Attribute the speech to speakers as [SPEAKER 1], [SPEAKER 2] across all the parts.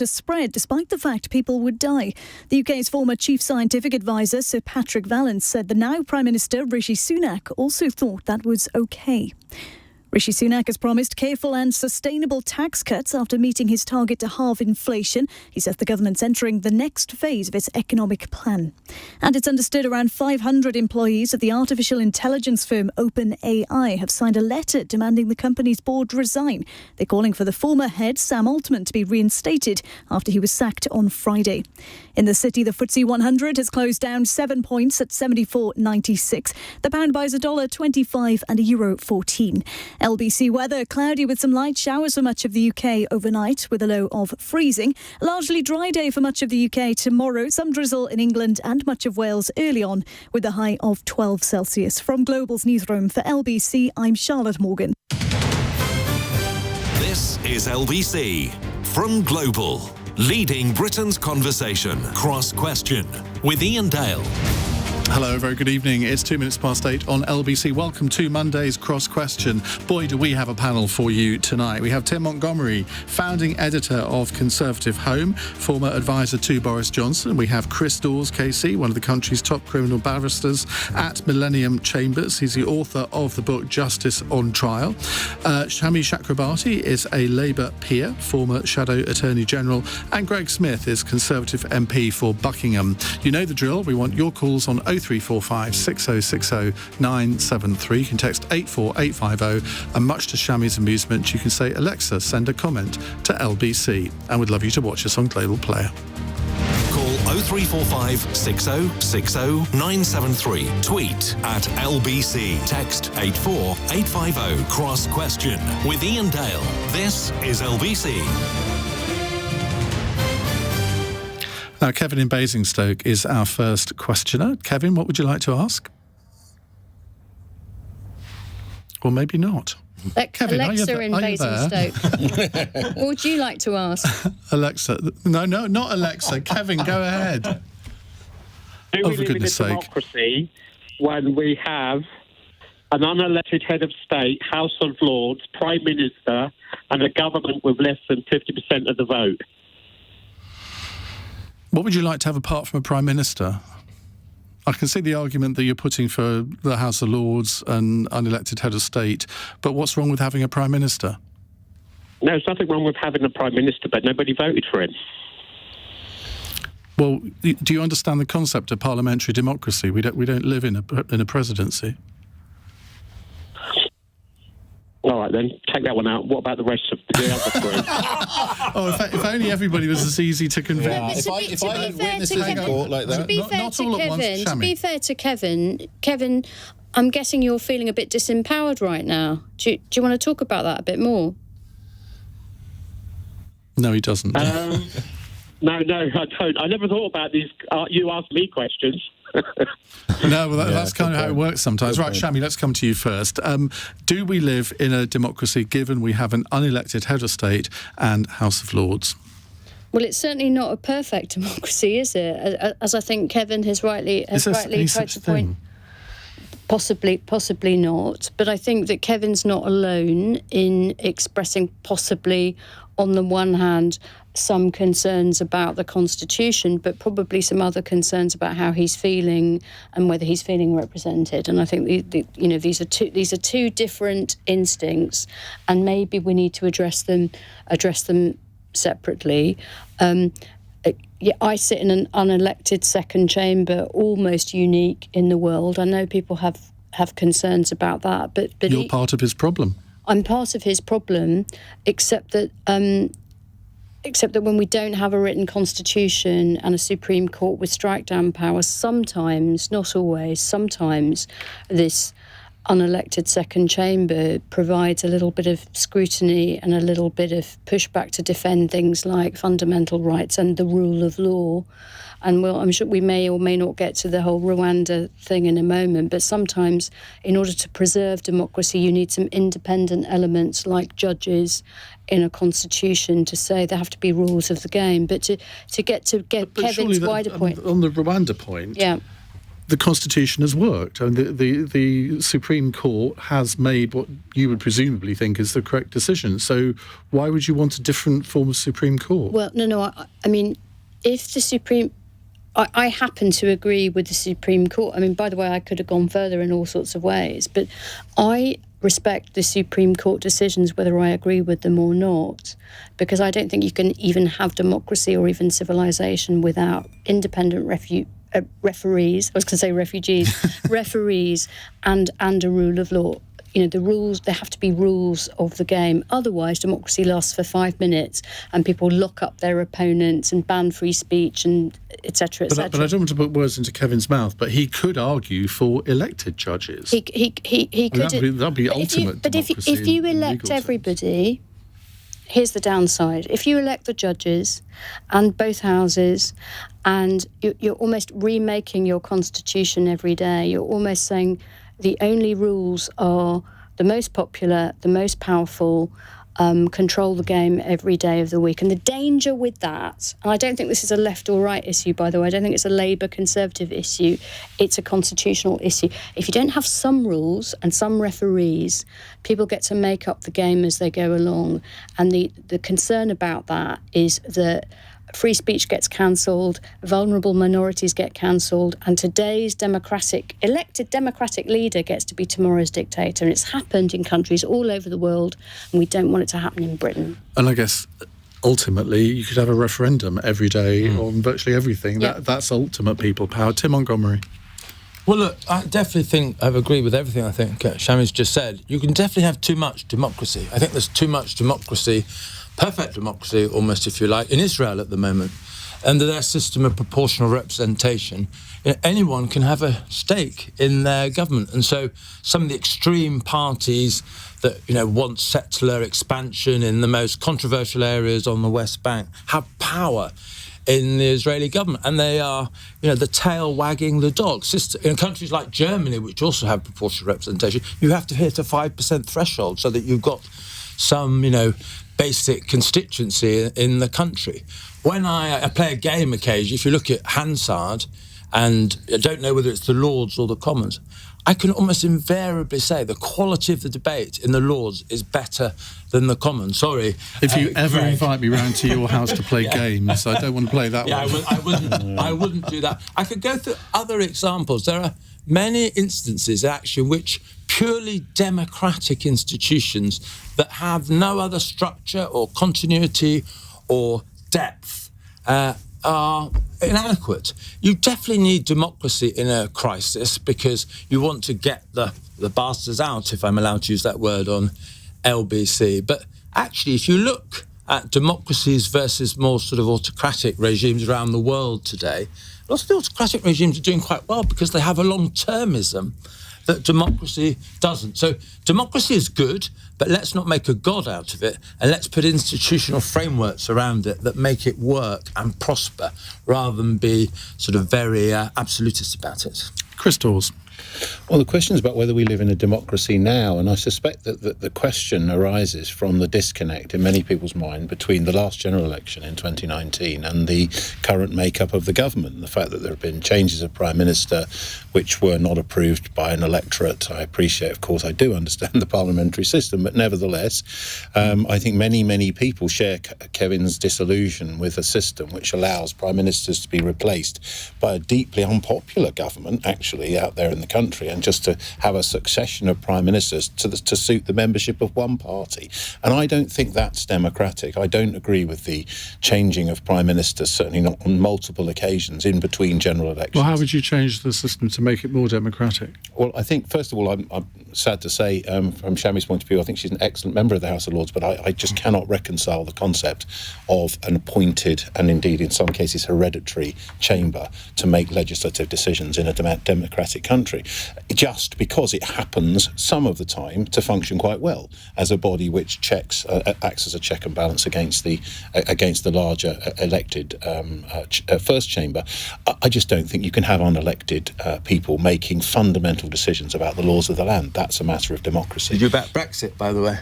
[SPEAKER 1] has spread despite the fact people would die. The UK's former chief scientific advisor, Sir Patrick Vallance, said the now Prime Minister Rishi Sunak also thought that was okay. Rishi Sunak has promised careful and sustainable tax cuts after meeting his target to halve inflation. He says the government's entering the next phase of its economic plan. And it's understood around 500 employees of the artificial intelligence firm OpenAI have signed a letter demanding the company's board resign. They're calling for the former head, Sam Altman, to be reinstated after he was sacked on Friday. In the city, the FTSE 100 has closed down 7 points at 74.96. The pound buys $1.25 and €1.14. LBC weather, cloudy with some light showers for much of the UK overnight with a low of freezing. Largely dry day for much of the UK tomorrow. Some drizzle in England and much of Wales early on with a high of 12 Celsius. From Global's newsroom for LBC, I'm Charlotte Morgan.
[SPEAKER 2] This is LBC from Global, leading Britain's conversation. Cross Question with Iain Dale.
[SPEAKER 3] Hello, very good evening. It's 8:02 on LBC. Welcome to Monday's Cross Question. Boy, do we have a panel for you tonight. We have Tim Montgomerie, founding editor of ConservativeHome, former advisor to Boris Johnson. We have Chris Dawes, KC, one of the country's top criminal barristers at Millennium Chambers. He's the author of the book Justice on Trial. Shami Chakrabarti is a Labour peer, former Shadow Attorney General. And Greg Smith is Conservative MP for Buckingham. You know the drill. We want your calls on 0345 6060 973. You can text 84850, and much to Shami's amusement, you can say, Alexa, send a comment to LBC. And we'd love you to watch us on Global Player.
[SPEAKER 2] Call 0345 6060 973. Tweet at LBC. Text 84850. Cross Question with Iain Dale. This is LBC.
[SPEAKER 3] Now, Kevin in Basingstoke is our first questioner. Kevin, what would you like to ask? Or maybe not.
[SPEAKER 4] Kevin, Alexa in Basingstoke. What would you like to ask?
[SPEAKER 3] Alexa. No, not Alexa. Kevin, go ahead.
[SPEAKER 5] Do we live in a democracy when we have an unelected head of state, House of Lords, Prime Minister, and a government with less than 50% of the vote?
[SPEAKER 3] What would you like to have apart from a Prime Minister? I can see the argument that you're putting for the House of Lords and unelected head of state, but what's wrong with having a Prime Minister?
[SPEAKER 5] No, there's nothing wrong with having a Prime Minister, but nobody voted for him.
[SPEAKER 3] Well, do you understand the concept of parliamentary democracy? We don't live in a presidency.
[SPEAKER 5] All right, then, take that one out. What about the rest of the other three?
[SPEAKER 3] Oh, if only everybody was as easy to convince.
[SPEAKER 4] Yeah.
[SPEAKER 6] If I had witnesses in court like that.
[SPEAKER 4] To be fair to Kevin, I'm guessing you're feeling a bit disempowered right now. Do you want to talk about that a bit more?
[SPEAKER 3] No, he doesn't.
[SPEAKER 5] No, I don't. I never thought about these. You asked me questions.
[SPEAKER 3] No, well, that's kind of how it works sometimes. Right, Shami, let's come to you first. Do we live in a democracy given we have an unelected head of state and House of Lords?
[SPEAKER 4] Well, it's certainly not a perfect democracy, is it? As I think Kevin has rightly tried to point. Possibly not. But I think that Kevin's not alone in expressing possibly, on the one hand, some concerns about the Constitution, but probably some other concerns about how he's feeling and whether he's feeling represented. And I think these are two different instincts, and maybe we need to address them separately. I sit in an unelected second chamber, almost unique in the world. I know people have concerns about that, but
[SPEAKER 3] you're part of his problem.
[SPEAKER 4] I'm part of his problem, except that when we don't have a written constitution and a Supreme Court with strike-down powers, sometimes, not always, sometimes this unelected second chamber provides a little bit of scrutiny and a little bit of pushback to defend things like fundamental rights and the rule of law. And I'm sure we may or may not get to the whole Rwanda thing in a moment, but sometimes in order to preserve democracy, you need some independent elements like judges in a constitution to say there have to be rules of the game. But to get Kevin's wider point.
[SPEAKER 3] On the Rwanda point,
[SPEAKER 4] yeah.
[SPEAKER 3] the Constitution has worked. And the Supreme Court has made what you would presumably think is the correct decision. So why would you want a different form of Supreme Court?
[SPEAKER 4] Well, no. I mean, if the Supreme... I happen to agree with the Supreme Court. I mean, by the way, I could have gone further in all sorts of ways, but I respect the Supreme Court decisions whether I agree with them or not, because I don't think you can even have democracy or even civilization without independent referees. I was going to say refugees, referees, and a rule of law. You know, the rules, there have to be rules of the game. Otherwise, democracy lasts for 5 minutes and people lock up their opponents and ban free speech and et cetera, et cetera.
[SPEAKER 3] But I don't want to put words into Kevin's mouth, but he could argue for elected judges.
[SPEAKER 4] He could.
[SPEAKER 3] That'd be ultimate democracy.
[SPEAKER 4] But if you elect everybody, here's the downside. If you elect the judges and both houses, and you're almost remaking your constitution every day, you're almost saying the only rules are the most popular, the most powerful, control the game every day of the week. And the danger with that, and I don't think this is a left or right issue, by the way, I don't think it's a Labour Conservative issue, it's a constitutional issue. If you don't have some rules and some referees, people get to make up the game as they go along. And the concern about that is that free speech gets cancelled, vulnerable minorities get cancelled, and today's elected democratic leader gets to be tomorrow's dictator. And it's happened in countries all over the world, and we don't want it to happen in Britain.
[SPEAKER 3] And I guess ultimately you could have a referendum every day on virtually everything.
[SPEAKER 4] Yeah.
[SPEAKER 3] That's ultimate people power. Tim Montgomerie.
[SPEAKER 7] Well, look, I definitely think I've agreed with everything I think Shami's just said. You can definitely have too much democracy. I think there's too much democracy, perfect democracy almost, if you like, in Israel at the moment. Under their system of proportional representation, anyone can have a stake in their government. And so some of the extreme parties that, want settler expansion in the most controversial areas on the West Bank have power in the Israeli government, and they are, the tail wagging the dog. In countries like Germany, which also have proportional representation, you have to hit a 5% threshold so that you've got some, basic constituency in the country. When I play a game occasionally, if you look at Hansard, and I don't know whether it's the Lords or the Commons, I can almost invariably say the quality of the debate in the Lords is better than the Commons. Sorry.
[SPEAKER 3] If you ever
[SPEAKER 7] Greg.
[SPEAKER 3] invite me round to your house to play games, I don't want to play that one.
[SPEAKER 7] I wouldn't do that. I could go through other examples. There are many instances, actually, which purely democratic institutions that have no other structure or continuity or depth are inadequate. You definitely need democracy in a crisis because you want to get the bastards out, if I'm allowed to use that word on LBC. But actually, if you look at democracies versus more sort of autocratic regimes around the world today, lots of the autocratic regimes are doing quite well because they have a long-termism that democracy doesn't. So democracy is good, but let's not make a god out of it, and let's put institutional frameworks around it that make it work and prosper, rather than be sort of very absolutist about it.
[SPEAKER 3] Chris Dawes.
[SPEAKER 6] Well, the question is about whether we live in a democracy now, and I suspect that the question arises from the disconnect in many people's mind between the last general election in 2019 and the current makeup of the government, and the fact that there have been changes of Prime Minister which were not approved by an electorate. I appreciate, of course, I do understand the parliamentary system, but nevertheless, I think many people share Kevin's disillusion with a system which allows Prime Ministers to be replaced by a deeply unpopular government, actually, out there in the country, and just to have a succession of prime ministers to suit the membership of one party. And I don't think that's democratic. I don't agree with the changing of prime ministers, certainly not on multiple occasions in between general elections.
[SPEAKER 3] Well, how would you change the system to make it more democratic?
[SPEAKER 6] Well, I think, first of all, I'm sad to say, from Shami's point of view, I think she's an excellent member of the House of Lords, but I just cannot reconcile the concept of an appointed and indeed in some cases hereditary chamber to make legislative decisions in a democratic country, just because it happens some of the time to function quite well as a body which acts as a check and balance against the larger elected first chamber. I just don't think you can have unelected people making fundamental decisions about the laws of the land. That's a matter of democracy.
[SPEAKER 7] Did you back Brexit, by the way?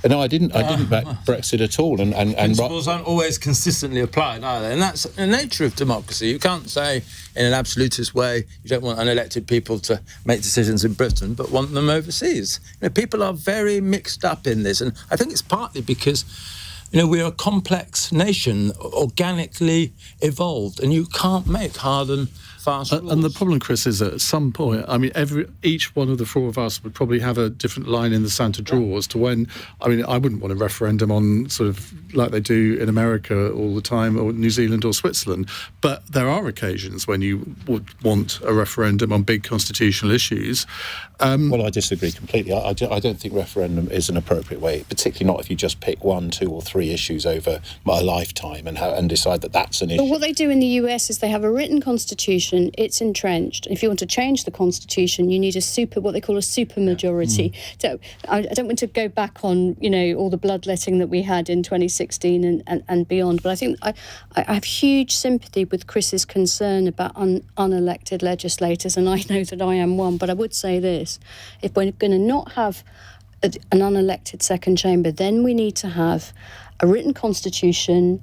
[SPEAKER 6] No, I didn't back Brexit at all. And
[SPEAKER 7] principles aren't always consistently applied, are they? And that's the nature of democracy. You can't say in an absolutist way you don't want unelected people to make decisions in Britain, but want them overseas. People are very mixed up in this, and I think it's partly because we're a complex nation, organically evolved, and you can't make hard and fast rules.
[SPEAKER 3] And the problem, Chris, is that at some point, each one of the four of us would probably have a different line in the sand to draw as to when. I wouldn't want a referendum on sort of like they do in America all the time, or New Zealand or Switzerland. But there are occasions when you would want a referendum on big constitutional issues.
[SPEAKER 6] Well, I disagree completely. I don't think referendum is an appropriate way, particularly not if you just pick 1, 2 or 3 issues over a lifetime and decide that that's an issue.
[SPEAKER 4] But what they do in the US is they have a written constitution. It's entrenched. If you want to change the constitution, you need what they call a supermajority. So I don't want to go back on all the bloodletting that we had in 2016 and beyond. But I think I have huge sympathy with Chris's concern about unelected legislators, and I know that I am one. But I would say this: if we're going to not have an unelected second chamber, then we need to have a written constitution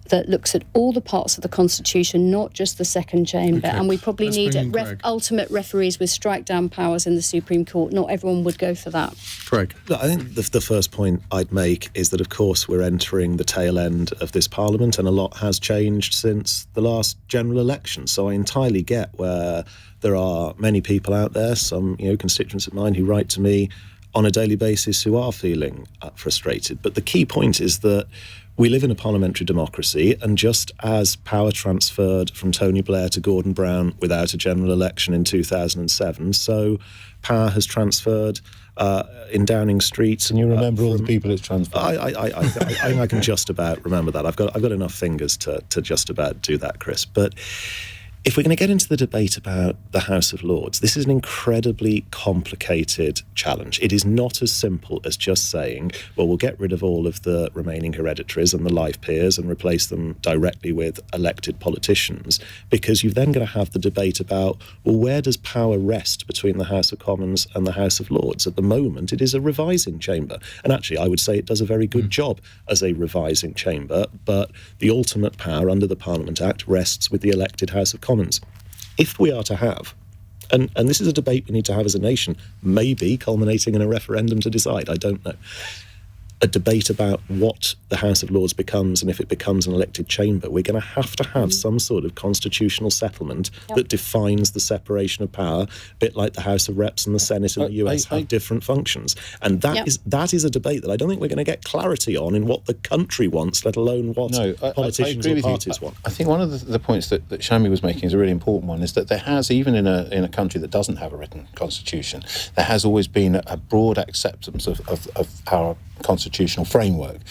[SPEAKER 4] that looks at all the parts of the Constitution, not just the second chamber. Okay. And we probably need ultimate referees with strike-down powers in the Supreme Court. Not everyone would go for that.
[SPEAKER 3] Craig?
[SPEAKER 8] Look, I think the first point I'd make is that, of course, we're entering the tail end of this Parliament, and a lot has changed since the last general election. So I entirely get where there are many people out there, some constituents of mine who write to me on a daily basis who are feeling frustrated. But the key point is that we live in a parliamentary democracy, and just as power transferred from Tony Blair to Gordon Brown without a general election in 2007, so power has transferred in Downing Street.
[SPEAKER 6] Can you remember all the people it's transferred?
[SPEAKER 8] I can just about remember that. I've got enough fingers to just about do that, Chris. But if we're going to get into the debate about the House of Lords, this is an incredibly complicated challenge. It is not as simple as just saying, well, we'll get rid of all of the remaining hereditaries and the life peers and replace them directly with elected politicians, because you're then going to have the debate about, well, where does power rest between the House of Commons and the House of Lords? At the moment, it is a revising chamber. And actually, I would say it does a very good job as a revising chamber, but the ultimate power under the Parliament Act rests with the elected House of Commons. If we are to have, and this is a debate we need to have as a nation, maybe culminating in a referendum to decide, I don't know, a debate about what the House of Lords becomes, and if it becomes an elected chamber, we're going to have some sort of constitutional settlement that defines the separation of power, a bit like the House of Reps and the Senate in the US have different functions. And that is a debate that I don't think we're going to get clarity on in what the country wants, let alone what politicians or parties want.
[SPEAKER 6] I think one of the points that Shami was making is a really important one, is that there has, even in a country that doesn't have a written constitution, there has always been a broad acceptance of our constitutional framework.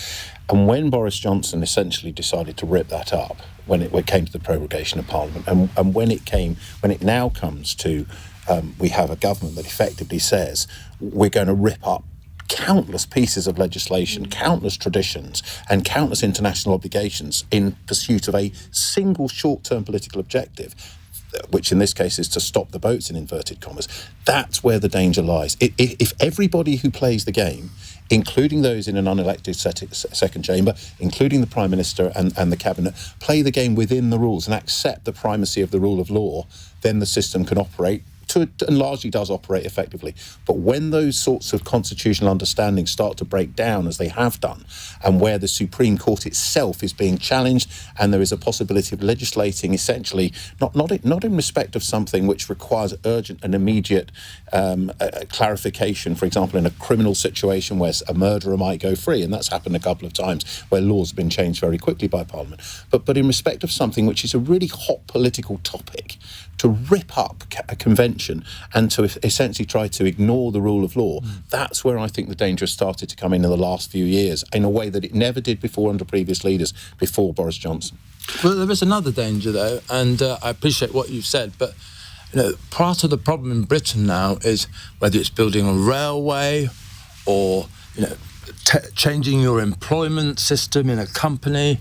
[SPEAKER 6] And when Boris Johnson essentially decided to rip that up, when it came to the prorogation of Parliament, and when it now comes to we have a government that effectively says we're going to rip up countless pieces of legislation, countless traditions, and countless international obligations in pursuit of a single short-term political objective, which in this case is to stop the boats, in inverted commas, that's where the danger lies. If everybody who plays the game, including those in an unelected second chamber, including the Prime Minister and the Cabinet, play the game within the rules and accept the primacy of the rule of law, then the system can operate and largely does operate effectively. But when those sorts of constitutional understandings start to break down, as they have done, and where the Supreme Court itself is being challenged, and there is a possibility of legislating essentially not in respect of something which requires urgent and immediate clarification, for example, in a criminal situation where a murderer might go free, and that's happened a couple of times where laws have been changed very quickly by Parliament, but in respect of something which is a really hot political topic, to rip up a convention and to essentially try to ignore the rule of law, that's where I think the danger has started to come in the last few years, in a way that it never did before under previous leaders, before Boris Johnson.
[SPEAKER 7] Well, there is another danger, though, and I appreciate what you've said, but part of the problem in Britain now is whether it's building a railway or changing your employment system in a company,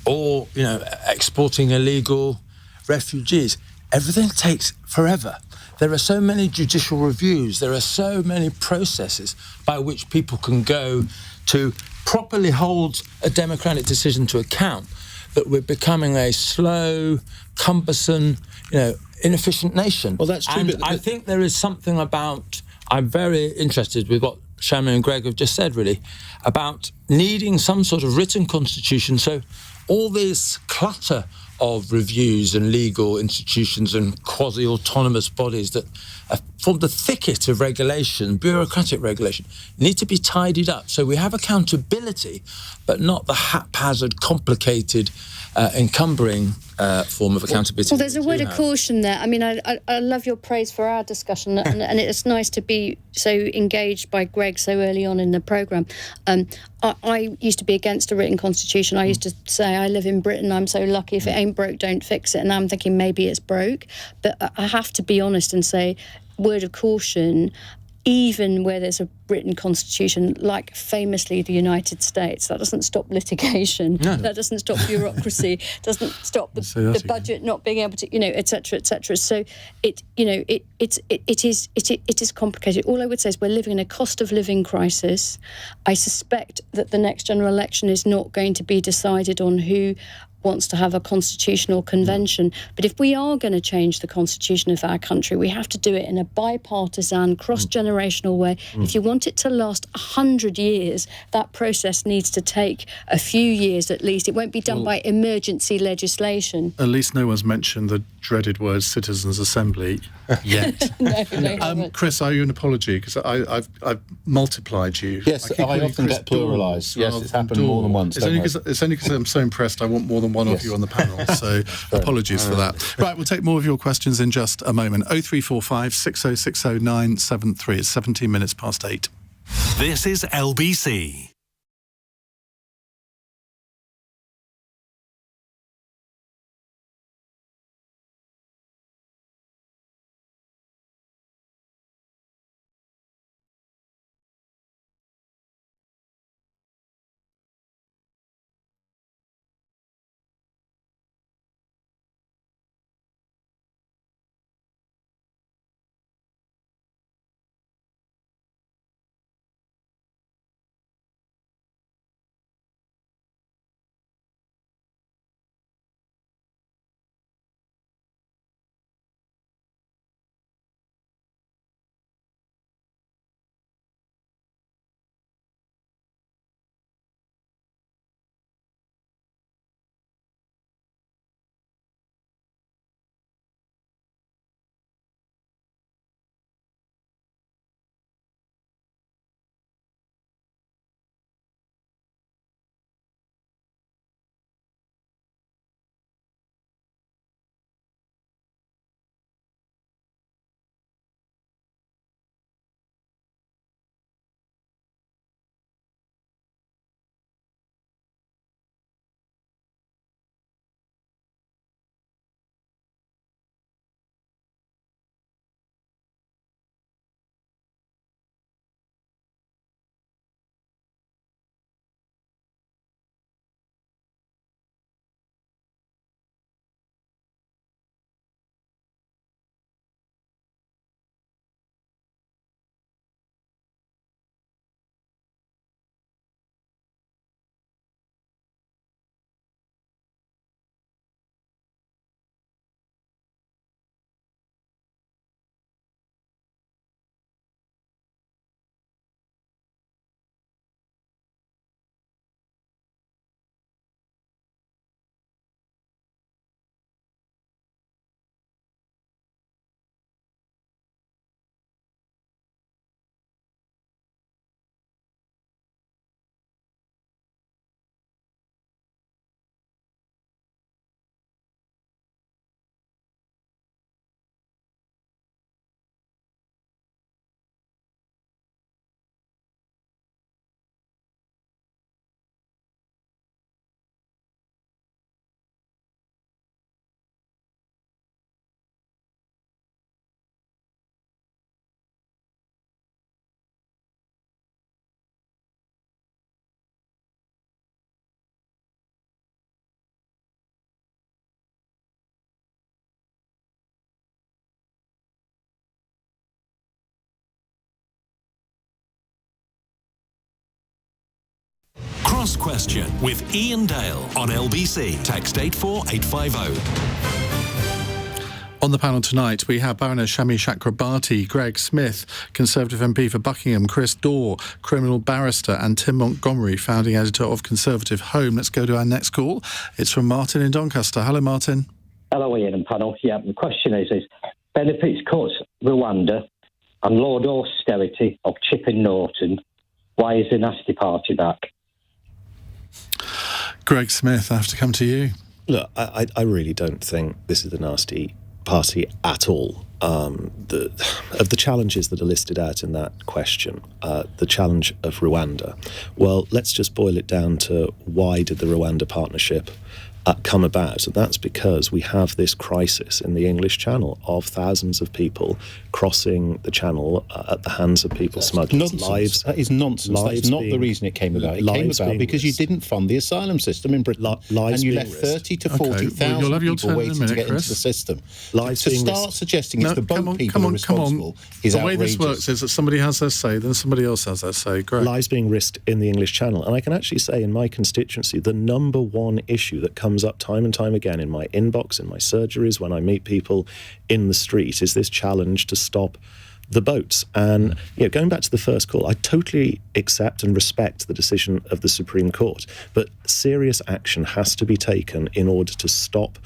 [SPEAKER 7] or exporting illegal refugees. Everything takes forever. there are so many judicial reviews, there are so many processes by which people can go to properly hold a democratic decision to account, that we're becoming a slow, cumbersome, inefficient nation.
[SPEAKER 6] Well, that's true.
[SPEAKER 7] And I think there is something about, I'm very interested with what Shami and Greg have just said, really, about needing some sort of written constitution. So all this clutter of reviews and legal institutions and quasi-autonomous bodies that form the thicket of regulation, bureaucratic regulation, need to be tidied up. So we have accountability, but not the haphazard, complicated, encumbering form of accountability.
[SPEAKER 4] Well, there's a word of caution there. I mean, I love your praise for our discussion, and it's nice to be so engaged by Greg so early on in the programme. I used to be against a written constitution. I used to say, I live in Britain, I'm so lucky, if it ain't broke, don't fix it. And now I'm thinking maybe it's broke. But I have to be honest and say, word of caution, even where there's a written constitution, like famously the United States, that doesn't stop litigation, that doesn't stop bureaucracy, doesn't stop the budget not being able to, et cetera, et cetera. So it is complicated. All I would say is we're living in a cost of living crisis. I suspect that the next general election is not going to be decided on who wants to have a constitutional convention. But if we are going to change the constitution of our country, we have to do it in a bipartisan, cross-generational way. If you want it to last 100 years, that process needs to take a few years at least. It won't be done by emergency legislation.
[SPEAKER 3] At least no one's mentioned the dreaded word Citizens' Assembly yet.
[SPEAKER 4] No,
[SPEAKER 3] Chris, I owe you an apology because I've multiplied you.
[SPEAKER 6] Yes, I often get pluralised. Yes, it's happened more than once.
[SPEAKER 3] It's only because I'm so impressed I want more than one of you on the panel, so apologies for that. Right, we'll take more of your questions in just a moment. 0345 6060 973. It's 17 minutes past 8.
[SPEAKER 2] This is LBC. Cross Question with Iain Dale on LBC. Text 84850.
[SPEAKER 3] On the panel tonight, we have Baroness Shami Chakrabarti, Greg Smith, Conservative MP for Buckingham, Chris Daw, criminal barrister, and Tim Montgomerie, founding editor of ConservativeHome. Let's go to our next call. It's from Martin in Doncaster. Hello, Martin.
[SPEAKER 9] Hello, Ian and panel. Yeah, the question is benefits cuts Rwanda and Lord austerity of Chipping Norton. Why is the nasty party back?
[SPEAKER 3] Greg Smith, I have to come to you.
[SPEAKER 8] Look, I really don't think this is the nasty party at all. Of the challenges that are listed out in that question, the challenge of Rwanda, well, let's just boil it down to why did the Rwanda partnership come about? And that's because we have this crisis in the English Channel of thousands of people crossing the channel at the hands of people smugglers.
[SPEAKER 6] That is nonsense. That's not the reason it came about. It came about because you didn't fund the asylum system in Britain, and you left 30 to 40,000 people waiting to get into the system. To start suggesting it's the boat people who are responsible is outrageous.
[SPEAKER 3] The way this works is that somebody has their say, then somebody else has their say. Great.
[SPEAKER 8] Lives being risked in the English Channel. And I can actually say in my constituency, the number one issue that comes up time and time again in my inbox, in my surgeries, when I meet people in the street, is this challenge to stop the boats. And going back to the first call, I totally accept and respect the decision of the Supreme Court, but serious action has to be taken in order to stop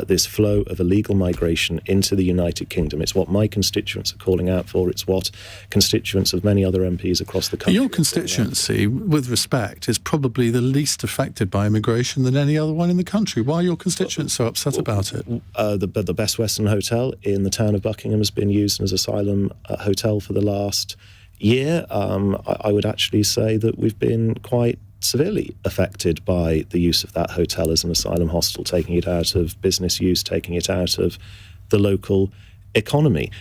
[SPEAKER 8] this flow of illegal migration into the United Kingdom. It's what my constituents are calling out for. It's what constituents of many other MPs across the country.
[SPEAKER 3] Your constituency, with respect, is probably the least affected by immigration than any other one in the country. Why are your constituents so upset about it?
[SPEAKER 8] The Best Western Hotel in the town of Buckingham has been used as asylum hotel for the last year. I would actually say that we've been quite severely affected by the use of that hotel as an asylum hostel, taking it out of business use, taking it out of the local economy.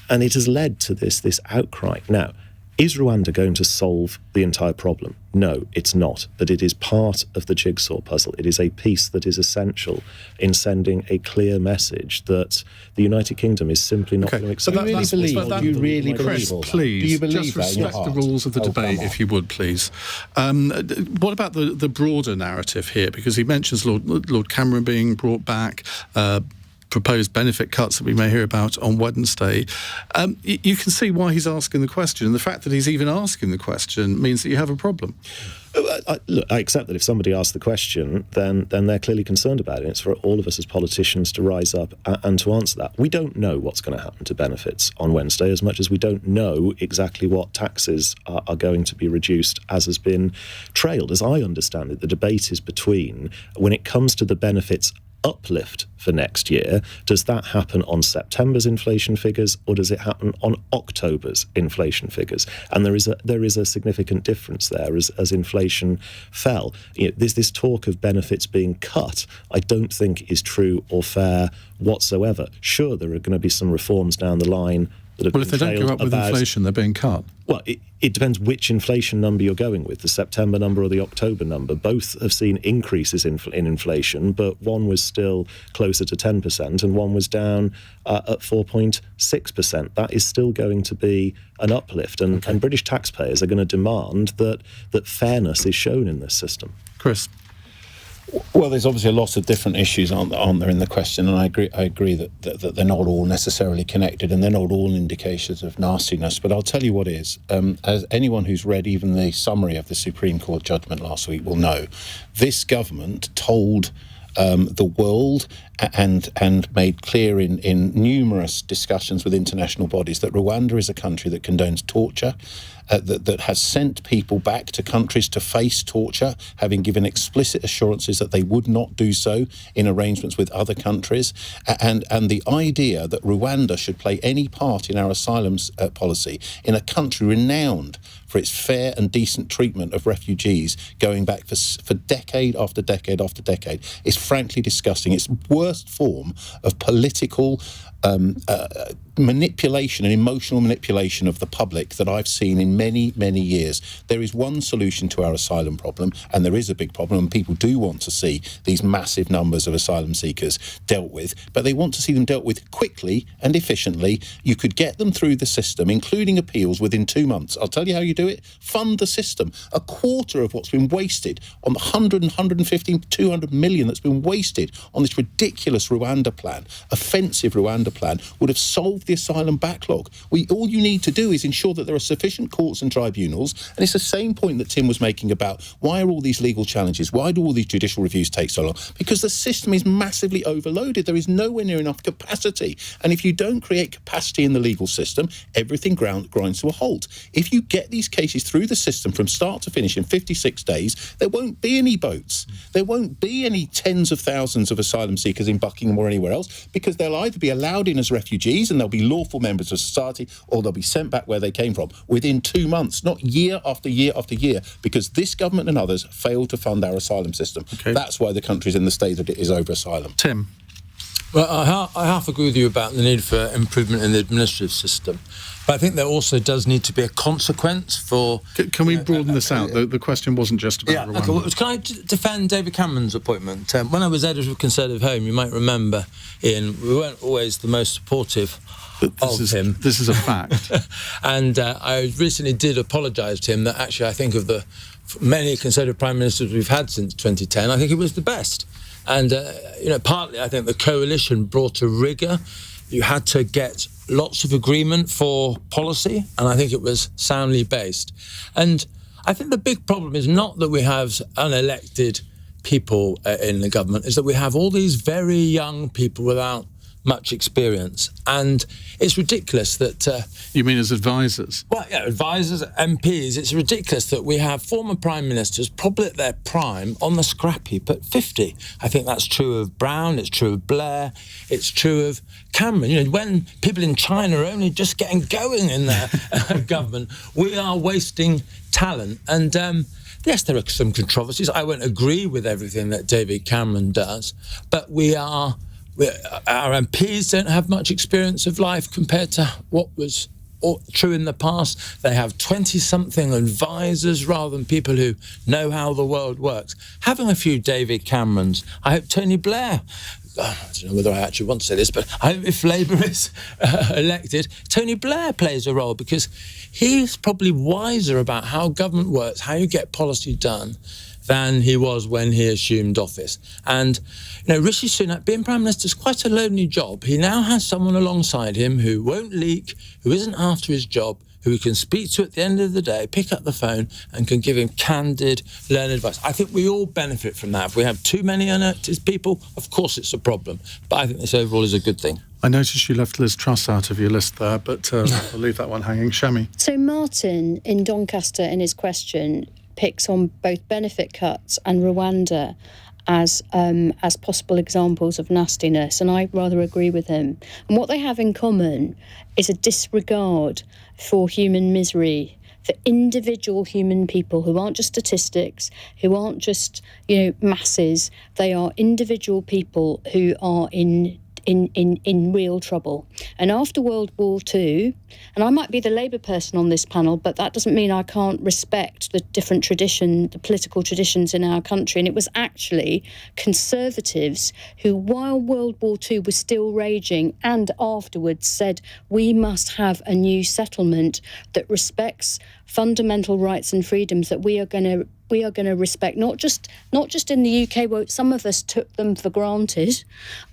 [SPEAKER 8] And it has led to this outcry. Now, is Rwanda going to solve the entire problem? No, it's not. But it is part of the jigsaw puzzle. It is a piece that is essential in sending a clear message that the United Kingdom is simply not going to accept.
[SPEAKER 6] Do you really believe all that?
[SPEAKER 3] Please,
[SPEAKER 6] do you believe
[SPEAKER 3] just respect the rules of the debate, if you would, please. What about the broader narrative here? Because he mentions Lord Cameron being brought back, proposed benefit cuts that we may hear about on Wednesday. You can see why he's asking the question, and the fact that he's even asking the question means that you have a problem.
[SPEAKER 8] I accept that if somebody asks the question, then they're clearly concerned about it. It's for all of us as politicians to rise up and to answer that. We don't know what's going to happen to benefits on Wednesday, as much as we don't know exactly what taxes are going to be reduced, as has been trailed. As I understand it, the debate is between, when it comes to the benefits uplift for next year, does that happen on September's inflation figures, or does it happen on October's inflation figures? And there is a significant difference there as inflation fell. There's this talk of benefits being cut. I don't think is true or fair whatsoever. Sure, there are going to be some reforms down the line. Well,
[SPEAKER 3] if they don't go up with inflation, they're being cut.
[SPEAKER 8] Well, it depends which inflation number you're going with, the September number or the October number. Both have seen increases in inflation, but one was still closer to 10% and one was down at 4.6%. That is still going to be an uplift, and British taxpayers are going to demand that fairness is shown in this system.
[SPEAKER 3] Chris?
[SPEAKER 6] Well, there's obviously a lot of different issues on there in the question, and I agree that they're not all necessarily connected, and they're not all indications of nastiness. But I'll tell you what is. As anyone who's read even the summary of the Supreme Court judgment last week will know, this government told the world and made clear in numerous discussions with international bodies that Rwanda is a country that condones torture, that has sent people back to countries to face torture, having given explicit assurances that they would not do so in arrangements with other countries, and the idea that Rwanda should play any part in our asylum policy in a country renowned for its fair and decent treatment of refugees going back for decade after decade after decade is frankly disgusting. It's worst form of political manipulation and emotional manipulation of the public that I've seen in many, many years. There is one solution to our asylum problem, and there is a big problem, and people do want to see these massive numbers of asylum seekers dealt with, but they want to see them dealt with quickly and efficiently. You could get them through the system, including appeals, within 2 months. I'll tell you how you do it. Fund the system. A quarter of what's been wasted on the 150, 200 million that's been wasted on this ridiculous Rwanda plan, offensive Rwanda plan, would have solved the asylum backlog. All you need to do is ensure that there are sufficient courts and tribunals, and it's the same point that Tim was making about why are all these legal challenges, why do all these judicial reviews take so long? Because the system is massively overloaded. There is nowhere near enough capacity, and if you don't create capacity in the legal system, everything grinds to a halt. If you get these cases through the system from start to finish in 56 days, there won't be any boats. There won't be any tens of thousands of asylum seekers in Buckingham or anywhere else, because they'll either be allowed in as refugees and they'll be lawful members of society, or they'll be sent back where they came from within 2 months, not year after year after year, because this government and others failed to fund our asylum system. Okay. That's why the country's in the state that it is over asylum.
[SPEAKER 3] Tim?
[SPEAKER 7] Well, I half agree with you about the need for improvement in the administrative system. But I think there also does need to be a consequence for...
[SPEAKER 3] Can we broaden this out? The question wasn't just about Rwanda.
[SPEAKER 7] Okay, well, can I defend David Cameron's appointment? When I was editor of ConservativeHome, you might remember, Ian, we weren't always the most supportive of him.
[SPEAKER 3] This is a fact.
[SPEAKER 7] And I recently did apologise to him that actually I think of the many Conservative Prime Ministers we've had since 2010, I think he was the best. And, partly I think the coalition brought a rigour. You had to get lots of agreement for policy, and I think it was soundly based. And I think the big problem is not that we have unelected people in the government, is that we have all these very young people without much experience. And it's ridiculous that...
[SPEAKER 3] You mean as advisors?
[SPEAKER 7] Well, yeah, advisors, MPs. It's ridiculous that we have former prime ministers, probably at their prime, on the scrap heap at 50. I think that's true of Brown, it's true of Blair, it's true of Cameron. When people in China are only just getting going in their government, we are wasting talent. And yes, there are some controversies. I won't agree with everything that David Cameron does, but our MPs don't have much experience of life compared to what was true in the past. They have 20-something advisors rather than people who know how the world works. Having a few David Camerons, I hope Tony Blair, I don't know whether I actually want to say this, but I hope if Labour is elected, Tony Blair plays a role, because he's probably wiser about how government works, how you get policy done, than he was when he assumed office. And, Rishi Sunak, being Prime Minister, is quite a lonely job. He now has someone alongside him who won't leak, who isn't after his job, who he can speak to at the end of the day, pick up the phone, and can give him candid, learned advice. I think we all benefit from that. If we have too many unelected people, of course it's a problem. But I think this overall is a good thing.
[SPEAKER 3] I noticed you left Liz Truss out of your list there, but I'll leave that one hanging. Shami?
[SPEAKER 4] So Martin, in Doncaster, in his question, picks on both benefit cuts and Rwanda as possible examples of nastiness, and I rather agree with him. And what they have in common is a disregard for human misery, for individual human people who aren't just statistics, who aren't just masses. They are individual people who are in real trouble. And after World War II, and I might be the Labour person on this panel, but that doesn't mean I can't respect the different the political traditions in our country. And it was actually Conservatives who, while World War II was still raging and afterwards, said we must have a new settlement that respects fundamental rights and freedoms that we are going to respect, not just in the UK, where some of us took them for granted.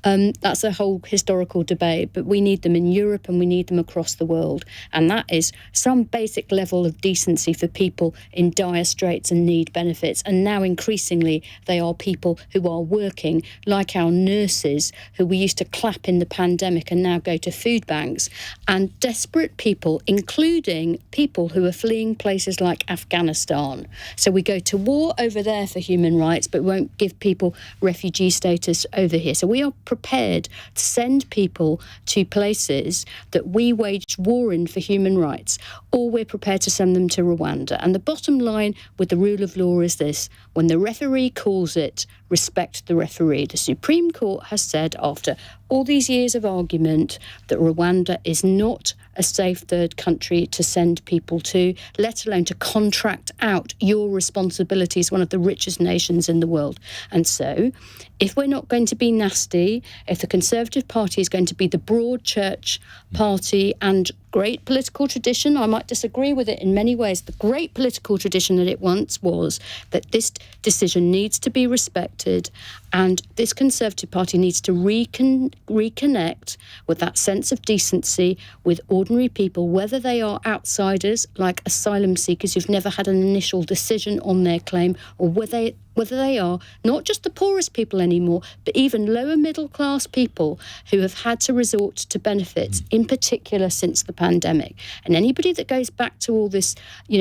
[SPEAKER 4] That's a whole historical debate, but we need them in Europe and we need them across the world. And that is some basic level of decency for people in dire straits and need benefits. And now increasingly they are people who are working, like our nurses, who we used to clap in the pandemic and now go to food banks, and desperate people, including people who are fleeing places like Afghanistan. So we go to war over there for human rights, but won't give people refugee status over here. So we are prepared to send people to places that we waged war in for human rights, or we're prepared to send them to Rwanda. And the bottom line with the rule of law is this: when the referee calls it, respect the referee. The Supreme Court has said, after all these years of argument, that Rwanda is not a safe third country to send people to, let alone to contract out your responsibilities, one of the richest nations in the world. And so, if we're not going to be nasty, if the Conservative Party is going to be the broad church party and great political tradition, I might disagree with it in many ways, the great political tradition that it once was, that this decision needs to be respected, and this Conservative Party needs to reconnect with that sense of decency with ordinary people, whether they are outsiders like asylum seekers who've never had an initial decision on their claim, or whether they are not just the poorest people anymore, but even lower middle class people who have had to resort to benefits, in particular since the pandemic. And anybody that goes back to all this,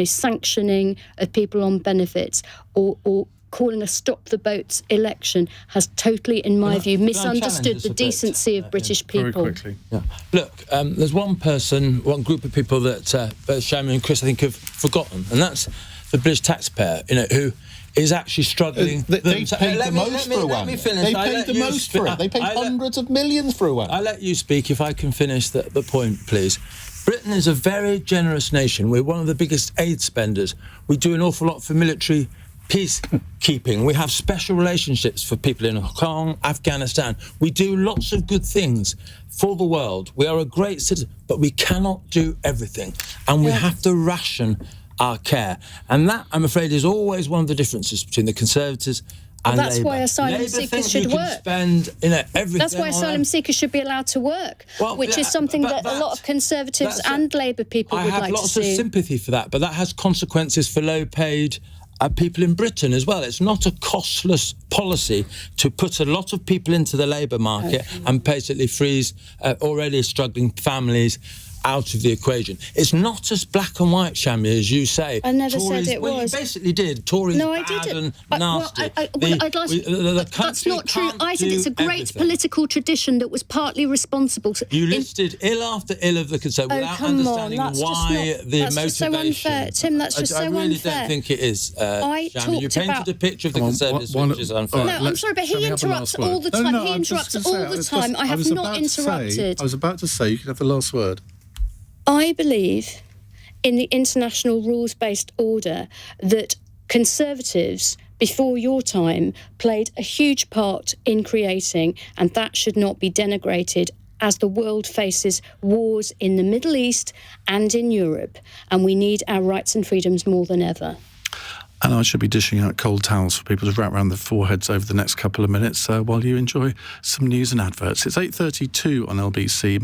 [SPEAKER 4] sanctioning of people on benefits or calling a stop the boats election has totally, in my view, misunderstood the decency of British people.
[SPEAKER 3] Very quickly.
[SPEAKER 7] Yeah. Look, there's one group of people that both Shami and Chris, I think, have forgotten, and that's the British taxpayer, who is actually struggling.
[SPEAKER 6] They paid the most for Rwanda. They paid the most for it. They paid hundreds of millions for Rwanda.
[SPEAKER 7] I'll let you speak if I can finish the point, please. Britain is a very generous nation. We're one of the biggest aid spenders. We do an awful lot for military peacekeeping. We have special relationships for people in Hong Kong, Afghanistan. We do lots of good things for the world. We are a great citizen, but we cannot do everything. And we have to ration our care. And that, I'm afraid, is always one of the differences between the Conservatives and
[SPEAKER 4] that's
[SPEAKER 7] Labour.
[SPEAKER 4] why asylum seekers should work.
[SPEAKER 7] Everything.
[SPEAKER 4] That's why asylum seekers should be allowed to work, which is something that a lot of Conservatives and Labour people would like to see.
[SPEAKER 7] I have lots of sympathy for that, but that has consequences for low-paid people in Britain as well. It's not a costless policy to put a lot of people into the labour market and basically freeze already struggling families out of the equation. It's not as black and white, Shami, as you say.
[SPEAKER 4] I never said it was.
[SPEAKER 7] Well, you basically did. Tories bad and nasty.
[SPEAKER 4] That's not true. I said it's a great political tradition that was partly responsible.
[SPEAKER 7] You listed ill after ill of the Conservatives without understanding why the motivation.
[SPEAKER 4] That's just so unfair. Tim, that's just so unfair.
[SPEAKER 7] I really don't think it is, Shami. You painted a picture of the Conservatives which is unfair.
[SPEAKER 4] No, I'm sorry, but he interrupts all the time. He interrupts all the time. I have not interrupted.
[SPEAKER 3] I was about to say, you can have the last word.
[SPEAKER 4] I believe in the international rules-based order that Conservatives, before your time, played a huge part in creating, and that should not be denigrated as the world faces wars in the Middle East and in Europe, and we need our rights and freedoms more than ever.
[SPEAKER 3] And I should be dishing out cold towels for people to wrap around their foreheads over the next couple of minutes while you enjoy some news and adverts. It's 8:32 on LBC.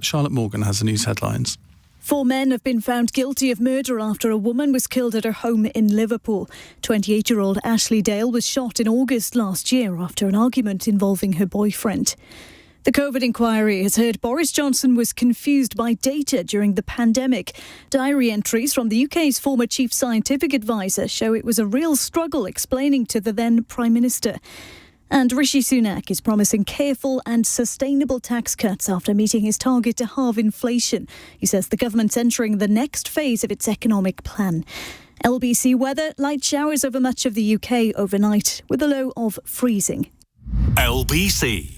[SPEAKER 3] Charlotte Morgan has the news headlines.
[SPEAKER 1] 4 men have been found guilty of murder after a woman was killed at her home in Liverpool. 28-year-old Ashley Dale was shot in August last year after an argument involving her boyfriend. The COVID inquiry has heard Boris Johnson was confused by data during the pandemic. Diary entries from the UK's former chief scientific advisor show it was a real struggle explaining to the then Prime Minister. And Rishi Sunak is promising careful and sustainable tax cuts after meeting his target to halve inflation. He says the government's entering the next phase of its economic plan. LBC weather, light showers over much of the UK overnight with a low of freezing.
[SPEAKER 2] LBC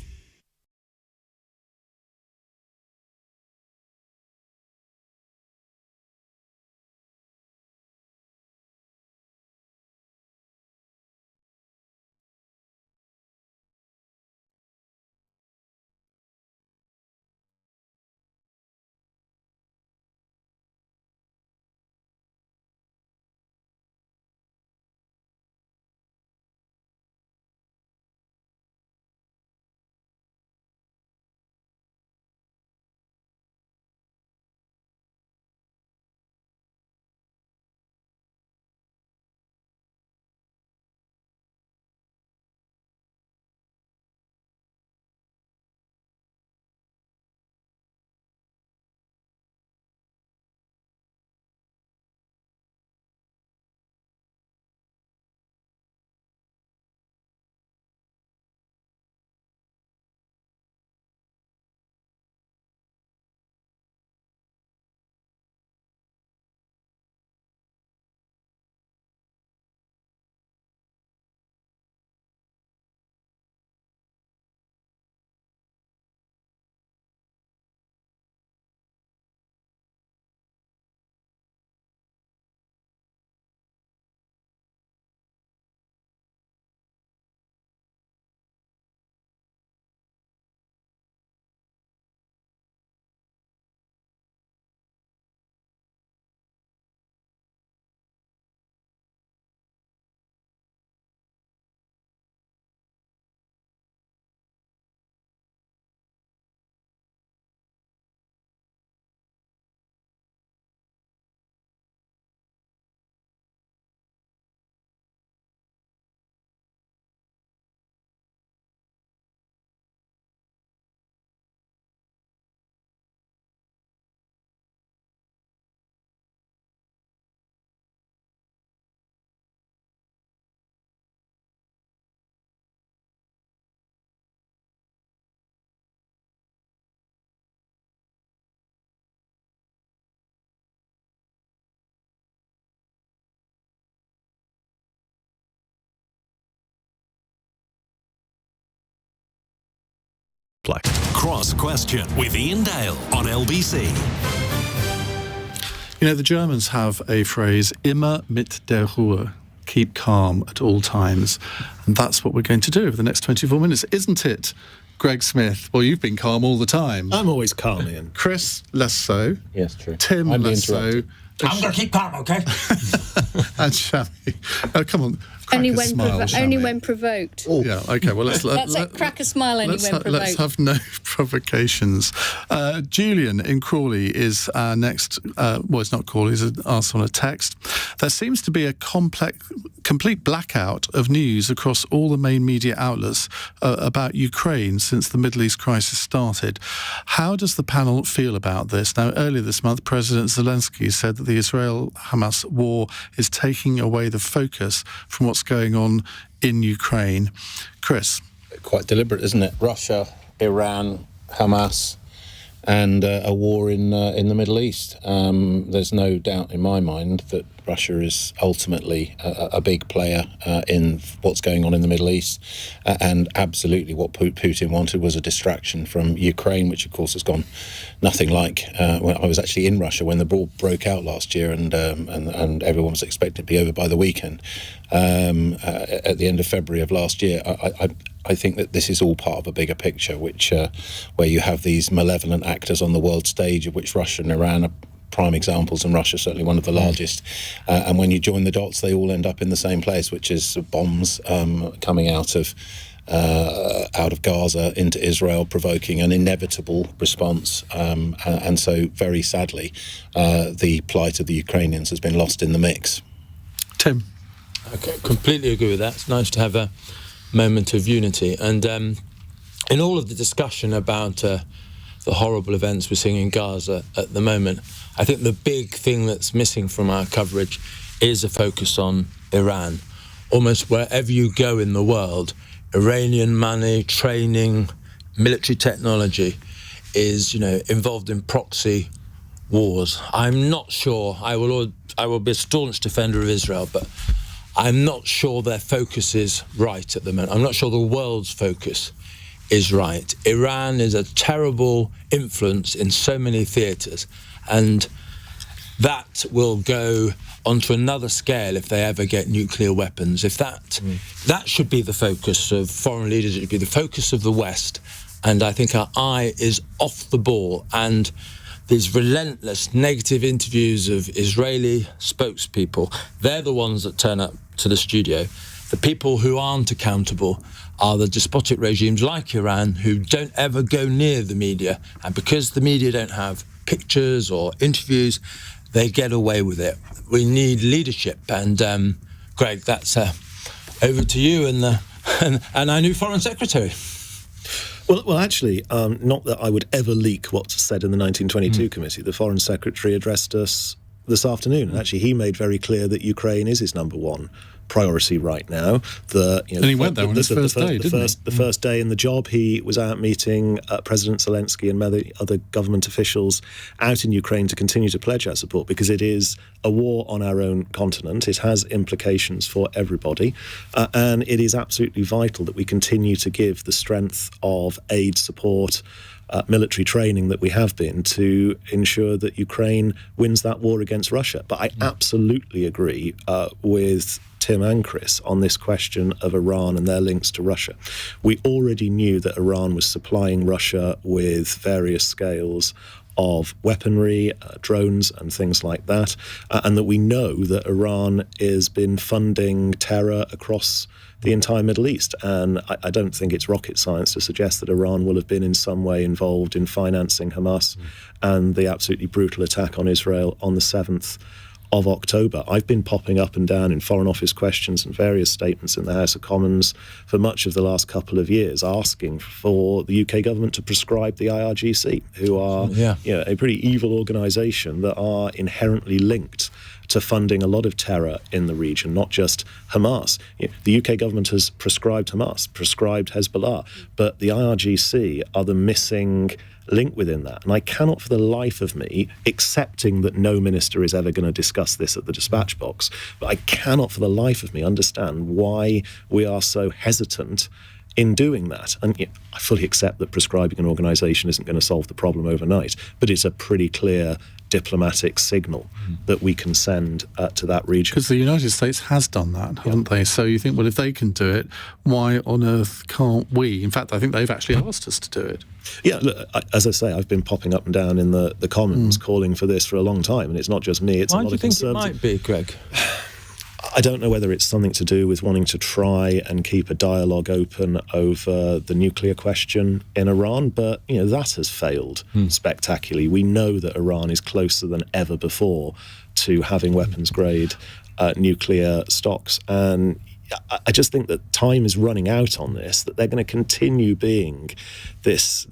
[SPEAKER 2] Cross Question with Iain Dale on LBC.
[SPEAKER 3] You know, the Germans have a phrase, immer mit der Ruhe, keep calm at all times. And that's what we're going to do over the next 24 minutes, isn't it, Greg Smith? Well, you've been calm all the time.
[SPEAKER 8] I'm always calm, Ian.
[SPEAKER 3] Chris, less so.
[SPEAKER 6] Yes, true.
[SPEAKER 3] Tim, less so.
[SPEAKER 7] I'm going to keep calm, OK?
[SPEAKER 3] And Shami. Oh, come on.
[SPEAKER 4] Only
[SPEAKER 3] Shami.
[SPEAKER 4] when provoked.
[SPEAKER 3] Oh. Yeah, OK, well, let's...
[SPEAKER 4] That's it, crack a smile only when provoked.
[SPEAKER 3] Let's have no provocations. Julian in Crawley is our next... well, it's not Crawley, he's asked on a text. There seems to be a complete blackout of news across all the main media outlets about Ukraine since the Middle East crisis started. How does the panel feel about this? Now, earlier this month, President Zelensky said that the Israel-Hamas war is taking away the focus from what's going on in Ukraine. Chris?
[SPEAKER 6] Quite deliberate, isn't it? Russia, Iran, Hamas, and a war in the Middle East. There's no doubt in my mind that Russia is ultimately a big player in what's going on in the Middle East, and absolutely what Putin wanted was a distraction from Ukraine, which of course has gone nothing like. When I was actually in Russia when the war broke out last year, and everyone was expecting it to be over by the weekend. At the end of February of last year, I think that this is all part of a bigger picture, where you have these malevolent actors on the world stage, of which Russia and Iran are prime examples, and Russia certainly one of the largest. And when you join the dots, they all end up in the same place, which is bombs coming out of Gaza into Israel, provoking an inevitable response. And so, very sadly, the plight of the Ukrainians has been lost in the mix.
[SPEAKER 3] Tim?
[SPEAKER 7] Okay, completely agree with that. It's nice to have a moment of unity. And in all of the discussion about the horrible events we're seeing in Gaza at the moment, I think the big thing that's missing from our coverage is a focus on Iran. Almost wherever you go in the world, Iranian money, training, military technology is, involved in proxy wars. I'm not sure. I will be a staunch defender of Israel, but I'm not sure their focus is right at the moment. I'm not sure the world's focus is right. Iran is a terrible influence in so many theatres, and that will go onto another scale if they ever get nuclear weapons. If that should be the focus of foreign leaders, it should be the focus of the West. And I think our eye is off the ball. And these relentless negative interviews of Israeli spokespeople, they're the ones that turn up to the studio. The people who aren't accountable are the despotic regimes like Iran, who don't ever go near the media. And because the media don't have pictures or interviews, they get away with it. We need leadership. And Greg, that's over to you and our new Foreign Secretary.
[SPEAKER 8] Well, actually, not that I would ever leak what's said in the 1922 committee. The Foreign Secretary addressed us this afternoon, and actually he made very clear that Ukraine is his number one priority right now.
[SPEAKER 3] And he went there on his first day, didn't he?
[SPEAKER 8] The first day in the job, he was out meeting President Zelensky and many other government officials out in Ukraine to continue to pledge our support, because it is a war on our own continent. It has implications for everybody, and it is absolutely vital that we continue to give the strength of aid support, military training that we have been, to ensure that Ukraine wins that war against Russia. But I absolutely agree with Tim and Chris on this question of Iran and their links to Russia. We already knew that Iran was supplying Russia with various scales of weaponry, drones and things like that, and that we know that Iran has been funding terror across the entire Middle East. And I don't think it's rocket science to suggest that Iran will have been in some way involved in financing Hamas and the absolutely brutal attack on Israel on the 7th of October. I've been popping up and down in Foreign Office questions and various statements in the House of Commons for much of the last couple of years, asking for the UK government to prescribe the IRGC, who are a pretty evil organisation that are inherently linked to funding a lot of terror in the region, not just Hamas. The UK government has prescribed Hamas, prescribed Hezbollah, but the IRGC are the missing link within that. And I cannot for the life of me, accepting that no minister is ever going to discuss this at the dispatch box, but I cannot for the life of me understand why we are so hesitant in doing that. And I fully accept that prescribing an organisation isn't going to solve the problem overnight, but it's a pretty clear diplomatic signal that we can send to that region.
[SPEAKER 3] Because the United States has done that, haven't they? So you think, well, if they can do it, why on earth can't we? In fact, I think they've actually asked us to do it.
[SPEAKER 8] Yeah, look, as I say, I've been popping up and down in the Commons calling for this for a long time, and it's not just me, it's a lot of Conservatives.
[SPEAKER 7] Why do you think it might be, Greg?
[SPEAKER 8] I don't know whether it's something to do with wanting to try and keep a dialogue open over the nuclear question in Iran, but that has failed spectacularly. We know that Iran is closer than ever before to having weapons-grade nuclear stocks, and I just think that time is running out on this, that they're going to continue being this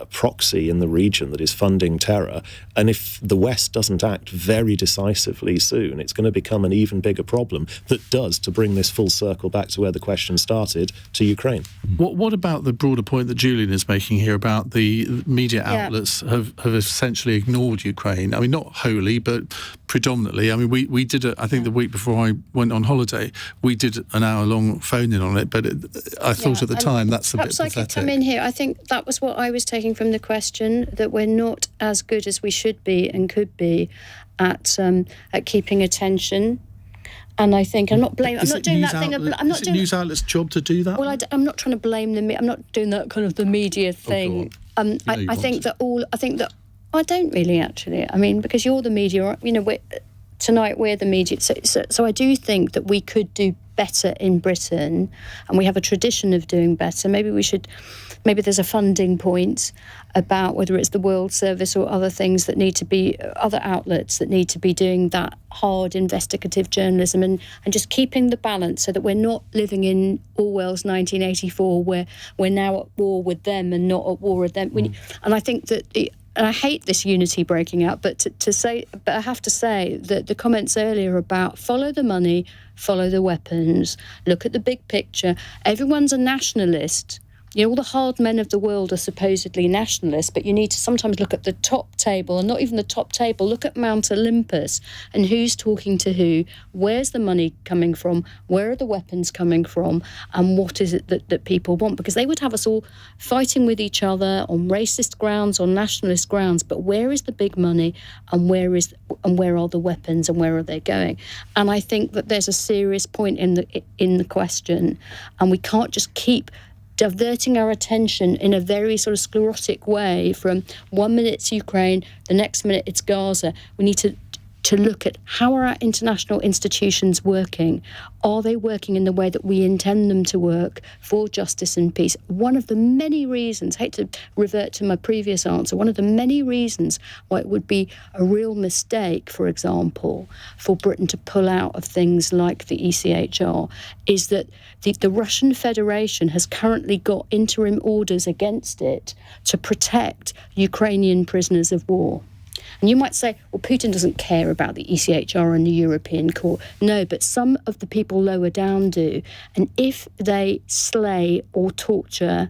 [SPEAKER 8] proxy in the region that is funding terror. And if the West doesn't act very decisively soon, it's going to become an even bigger problem that does, to bring this full circle back to where the question started, to Ukraine.
[SPEAKER 3] What about the broader point that Julian is making here about the media outlets have essentially ignored Ukraine? I mean, not wholly, but predominantly. I mean, we did it, I think the week before I went on holiday, we did an hour-long phone-in on it, but I thought at the time that's a bit pathetic.
[SPEAKER 4] Perhaps I could come in here. I think that was what I was taking from the question, that we're not as good as we should be and could be at keeping attention. And I think I'm not blaming. I'm not doing that thing. I'm not doing
[SPEAKER 3] news outlets' job to do that.
[SPEAKER 4] Well, I'm not trying to blame them. I'm not doing that kind of the media thing. I think that I don't really actually. I mean, because you're the media. Tonight we're the media. So I do think that we could do better in Britain, and we have a tradition of doing better. Maybe there's a funding point about whether it's the World Service or other things that need to be, other outlets that need to be doing that hard investigative journalism and just keeping the balance so that we're not living in Orwell's 1984 where we're now at war with them and not at war with them. And I think that and I hate this unity breaking out, but I have to say that the comments earlier about follow the money, follow the weapons, look at the big picture. Everyone's a nationalist. All the hard men of the world are supposedly nationalists, but you need to sometimes look at the top table, and not even the top table. Look at Mount Olympus and who's talking to who, where's the money coming from, where are the weapons coming from, and what is it that people want? Because they would have us all fighting with each other on racist grounds, on nationalist grounds, but where is the big money, and where are the weapons, and where are they going? And I think that there's a serious point in the question, and we can't just keep diverting our attention in a very sort of sclerotic way from 1 minute it's Ukraine, the next minute it's Gaza. We need to look at how are our international institutions working? Are they working in the way that we intend them to work for justice and peace? One of the many reasons, I hate to revert to my previous answer, one of the many reasons why it would be a real mistake, for example, for Britain to pull out of things like the ECHR is that the Russian Federation has currently got interim orders against it to protect Ukrainian prisoners of war. And you might say, well, Putin doesn't care about the ECHR and the European Court. No, but some of the people lower down do. And if they slay or torture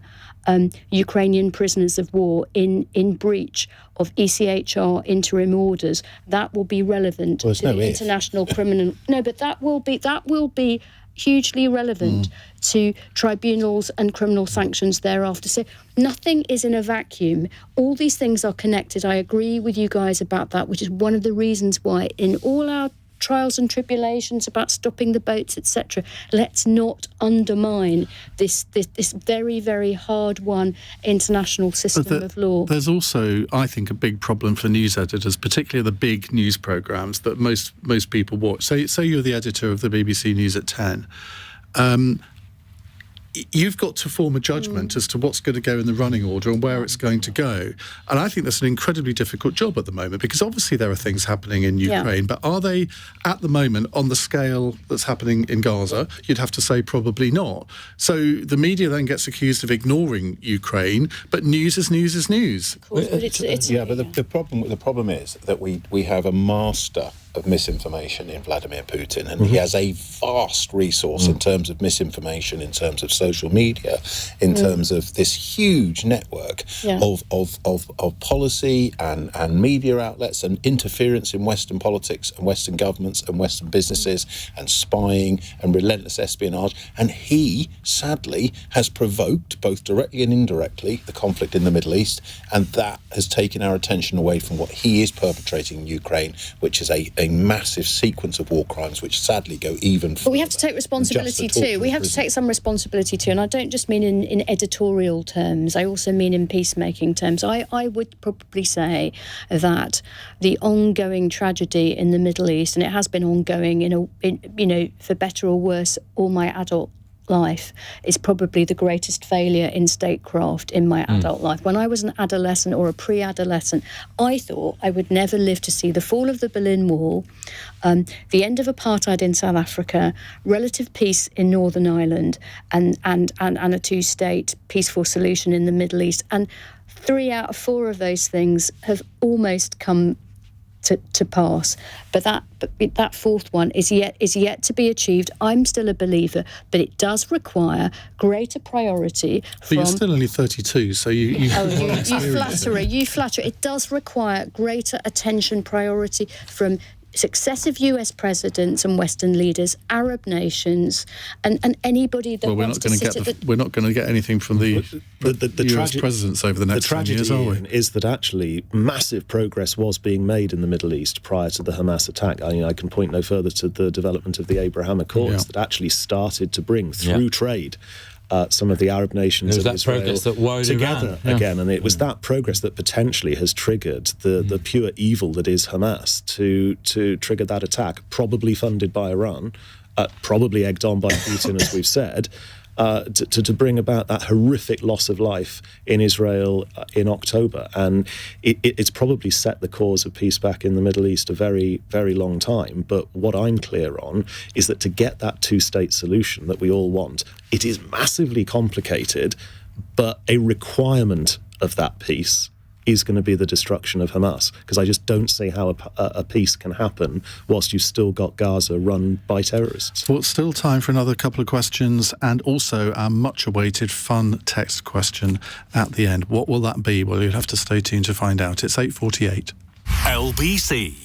[SPEAKER 4] Ukrainian prisoners of war in breach of ECHR interim orders, that will be relevant to the international criminal. No, but that will be hugely relevant to tribunals and criminal sanctions thereafter. So nothing is in a vacuum. All these things are connected. I agree with you guys about that, which is one of the reasons why in all our trials and tribulations about stopping the boats, etc., let's not undermine this very, very hard-won international system of law.
[SPEAKER 3] There's also, I think, a big problem for news editors, particularly the big news programmes that most people watch. Say you're the editor of the BBC News at 10. You've got to form a judgment as to what's going to go in the running order and where it's going to go. And I think that's an incredibly difficult job at the moment, because obviously there are things happening in Ukraine, but are they at the moment on the scale that's happening in Gaza? You'd have to say probably not. So the media then gets accused of ignoring Ukraine, but news is news is news.
[SPEAKER 6] But the problem is that we have a master of misinformation in Vladimir Putin, and he has a vast resource in terms of misinformation, in terms of social media, in terms of this huge network of policy and media outlets and interference in Western politics and Western governments and Western businesses and spying and relentless espionage. And he, sadly, has provoked, both directly and indirectly, the conflict in the Middle East, and that has taken our attention away from what he is perpetrating in Ukraine, which is a massive sequence of war crimes which sadly go even further.
[SPEAKER 4] But we have to take responsibility too. We have to take some responsibility too, and I don't just mean in editorial terms, I also mean in peacemaking terms. I would probably say that the ongoing tragedy in the Middle East, and it has been ongoing for better or worse all my adult life, is probably the greatest failure in statecraft in my adult life. When I was an adolescent or a pre-adolescent, I thought I would never live to see the fall of the Berlin Wall, the end of apartheid in South Africa, relative peace in Northern Ireland, and a two-state peaceful solution in the Middle East. And 3 out of 4 of those things have almost come to pass, but that fourth one is yet to be achieved. I'm still a believer, but it does require greater priority.
[SPEAKER 3] But you're still only 32, so you
[SPEAKER 4] flatter. It does require greater attention, priority from successive US presidents and Western leaders, Arab nations, and anybody that wants to sit at the...
[SPEAKER 3] We're not going to get anything from the US presidents over the next 10 years, are we?
[SPEAKER 8] Is that actually massive progress was being made in the Middle East prior to the Hamas attack. I mean, I can point no further to the development of the Abraham Accords that actually started to bring through trade some of the Arab nations of Israel together again, and it was that progress that potentially has triggered the pure evil that is Hamas to trigger that attack, probably funded by Iran, probably egged on by Putin, as we've said, to bring about that horrific loss of life in Israel in October. And it's probably set the cause of peace back in the Middle East a very, very long time. But what I'm clear on is that to get that two-state solution that we all want, it is massively complicated, but a requirement of that peace is going to be the destruction of Hamas, because I just don't see how a peace can happen whilst you've still got Gaza run by terrorists.
[SPEAKER 3] Well, still time for another couple of questions, and also our much-awaited fun text question at the end. What will that be? Well, you'll have to stay tuned to find out. It's 8:48.
[SPEAKER 2] LBC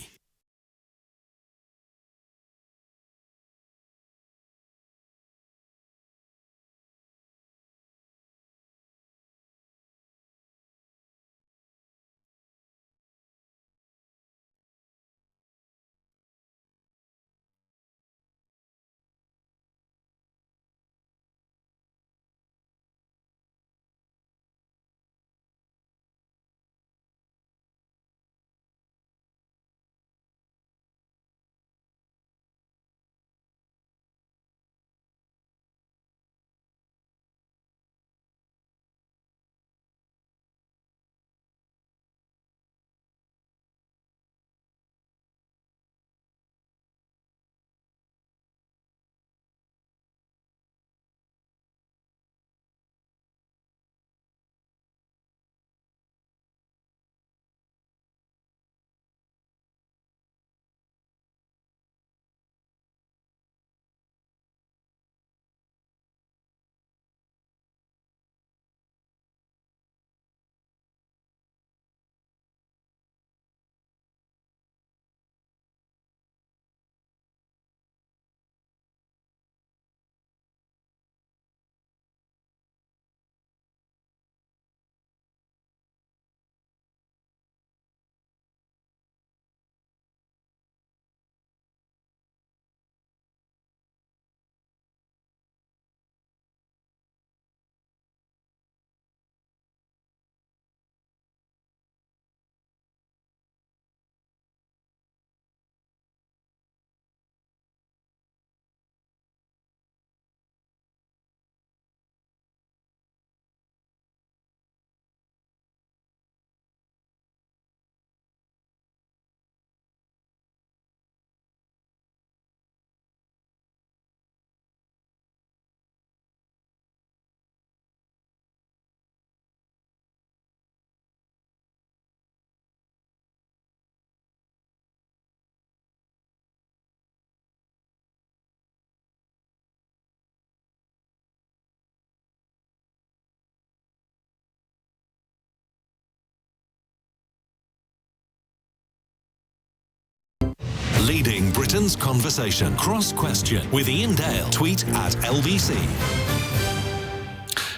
[SPEAKER 2] Britain's conversation. Cross Question with Iain Dale. Tweet at LBC.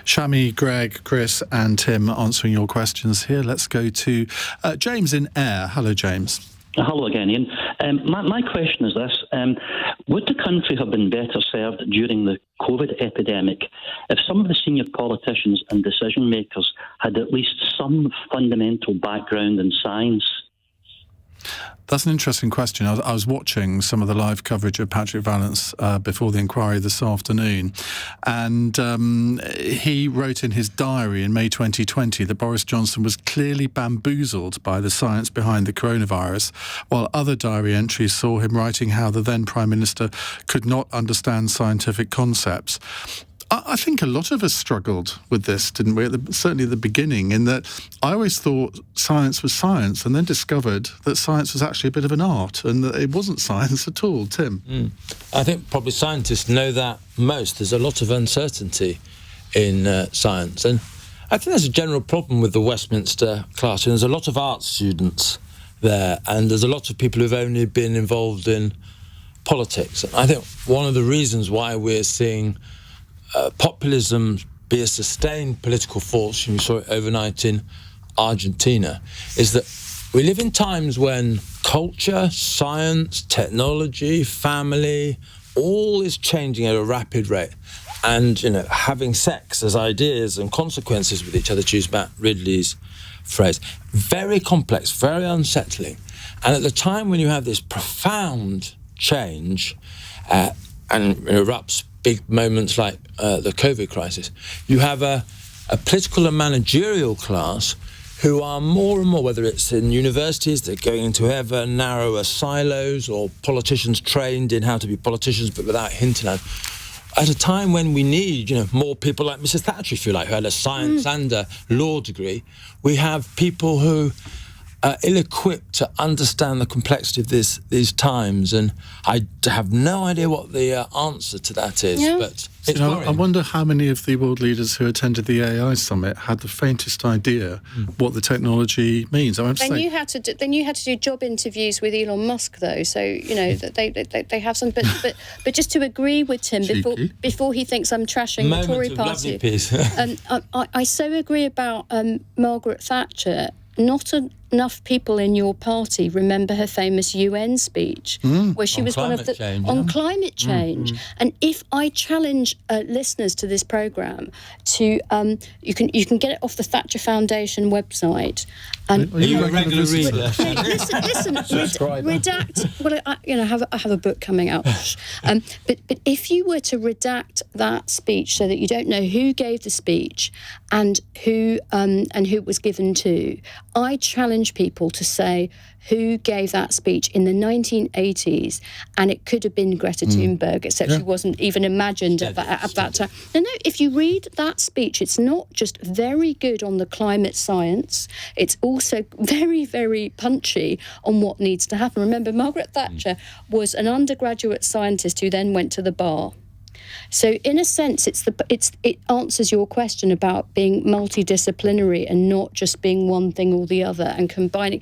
[SPEAKER 3] Shami, Greg, Chris and Tim answering your questions here. Let's go to James in Ayr. Hello, James.
[SPEAKER 10] Hello again, Ian. My question is this. Would the country have been better served during the COVID epidemic if some of the senior politicians and decision makers had at least some fundamental background in science?
[SPEAKER 3] That's an interesting question. I was watching some of the live coverage of Patrick Vallance before the inquiry this afternoon, and he wrote in his diary in May 2020 that Boris Johnson was clearly bamboozled by the science behind the coronavirus, while other diary entries saw him writing how the then Prime Minister could not understand scientific concepts. I think a lot of us struggled with this, didn't we? Certainly at the beginning, in that I always thought science was science and then discovered that science was actually a bit of an art and that it wasn't science at all. Tim?
[SPEAKER 7] I think probably scientists know that most. There's a lot of uncertainty in science. And I think there's a general problem with the Westminster classroom. There's a lot of art students there and there's a lot of people who've only been involved in politics. And I think one of the reasons why we're seeing populism be a sustained political force, and we saw it overnight in Argentina, is that we live in times when culture, science, technology, family, all is changing at a rapid rate. And, having sex as ideas and consequences with each other, to use Matt Ridley's phrase, very complex, very unsettling. And at the time when you have this profound change and erupts big moments like the COVID crisis, you have a political and managerial class who are more and more, whether it's in universities, they're going into ever narrower silos, or politicians trained in how to be politicians but without hinting at a time when we need, more people like Mrs. Thatcher, if you like, who had a science and a law degree. We have people who are ill-equipped to understand the complexity of these times, and I have no idea what the answer to that is, but it's worrying.
[SPEAKER 3] I wonder how many of the world leaders who attended the AI summit had the faintest idea what the technology means.
[SPEAKER 4] Then you had to do job interviews with Elon Musk, though, so they have some. But just to agree with Tim before he thinks I'm trashing the Tory party, I so agree about Margaret Thatcher. Not enough people in your party remember her famous UN speech, where she was one of the on climate change. And if I challenge listeners to this programme to, you can get it off the Thatcher Foundation website. And
[SPEAKER 7] are you a regular reader?
[SPEAKER 4] Listen, redact. Well, I have a book coming out. But if you were to redact that speech so that you don't know who gave the speech and who it was given to, I challenge people to say who gave that speech in the 1980s, and it could have been Greta Thunberg, except she wasn't even imagined at that time. No, if you read that speech, it's not just very good on the climate science, it's also very, very punchy on what needs to happen. Remember, Margaret Thatcher was an undergraduate scientist who then went to the bar. So in a sense, it answers your question about being multidisciplinary and not just being one thing or the other, and combining.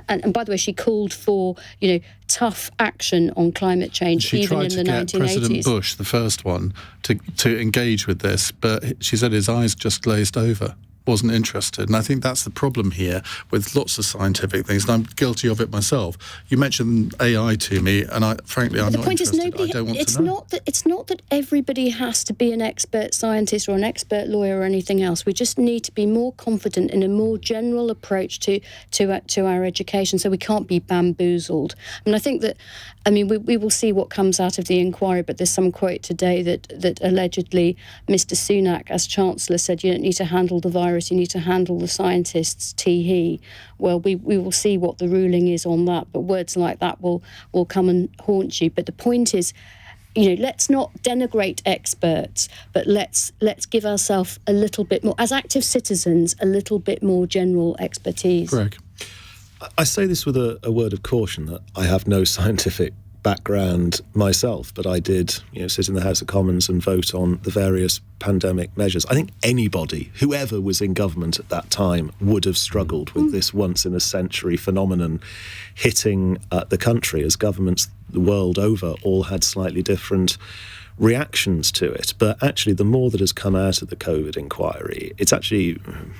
[SPEAKER 4] And by the way, she called for tough action on climate change even in the 1980s. She tried to get President
[SPEAKER 3] Bush, the first one, to engage with this, but she said his eyes just glazed over. Wasn't interested. And I think that's the problem here with lots of scientific things, and I'm guilty of it myself. You mentioned AI to me, and I'm not interested. I don't want to know.
[SPEAKER 4] It's not that everybody has to be an expert scientist or an expert lawyer or anything else. We just need to be more confident in a more general approach to our education, so we can't be bamboozled. I think that, we will see what comes out of the inquiry, but there's some quote today that allegedly Mr. Sunak, as Chancellor, said you don't need to handle the virus, you need to handle the scientists, tee-hee. Well, we will see what the ruling is on that, but words like that will come and haunt you. But the point is, let's not denigrate experts, but let's give ourselves a little bit more, as active citizens, a little bit more general expertise.
[SPEAKER 3] Greg?
[SPEAKER 8] I say this with a word of caution that I have no scientific background myself, but I did, sit in the House of Commons and vote on the various pandemic measures. I think anybody, whoever was in government at that time, would have struggled with this once-in-a-century phenomenon hitting the country, as governments the world over all had slightly different reactions to it. But actually, the more that has come out of the COVID inquiry, it's actually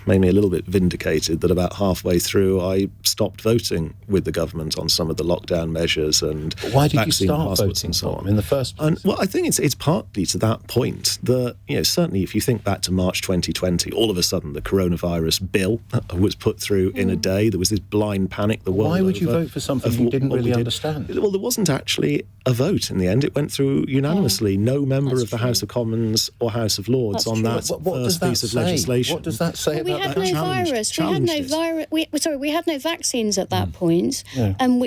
[SPEAKER 8] made me a little bit vindicated that about halfway through I stopped voting with the government on some of the lockdown measures and
[SPEAKER 6] but why did you
[SPEAKER 8] vaccine
[SPEAKER 6] start
[SPEAKER 8] passports
[SPEAKER 6] voting
[SPEAKER 8] and so
[SPEAKER 6] for
[SPEAKER 8] on.
[SPEAKER 6] them in the first place?
[SPEAKER 8] And, well, I think it's partly to that point that, certainly if you think back to March 2020, all of a sudden the coronavirus bill was put through in a day. There was this blind panic the world
[SPEAKER 6] Why would you
[SPEAKER 8] over
[SPEAKER 6] vote for something
[SPEAKER 8] of
[SPEAKER 6] you
[SPEAKER 8] what
[SPEAKER 6] didn't
[SPEAKER 8] we
[SPEAKER 6] really
[SPEAKER 8] did.
[SPEAKER 6] understand?
[SPEAKER 8] Well, there wasn't actually a vote in the end. It went through unanimously. No member
[SPEAKER 4] That's
[SPEAKER 8] of the
[SPEAKER 4] true.
[SPEAKER 8] House of Commons or House of Lords
[SPEAKER 4] That's
[SPEAKER 8] on
[SPEAKER 4] true.
[SPEAKER 8] that
[SPEAKER 6] What does
[SPEAKER 8] first
[SPEAKER 6] that
[SPEAKER 8] piece of
[SPEAKER 6] say?
[SPEAKER 8] legislation.
[SPEAKER 6] What does that say
[SPEAKER 4] We
[SPEAKER 6] about
[SPEAKER 4] had
[SPEAKER 6] that?
[SPEAKER 4] no
[SPEAKER 8] challenged-
[SPEAKER 4] virus.
[SPEAKER 8] challenged it.
[SPEAKER 4] We had no vaccines at that point,
[SPEAKER 6] Yeah.
[SPEAKER 4] and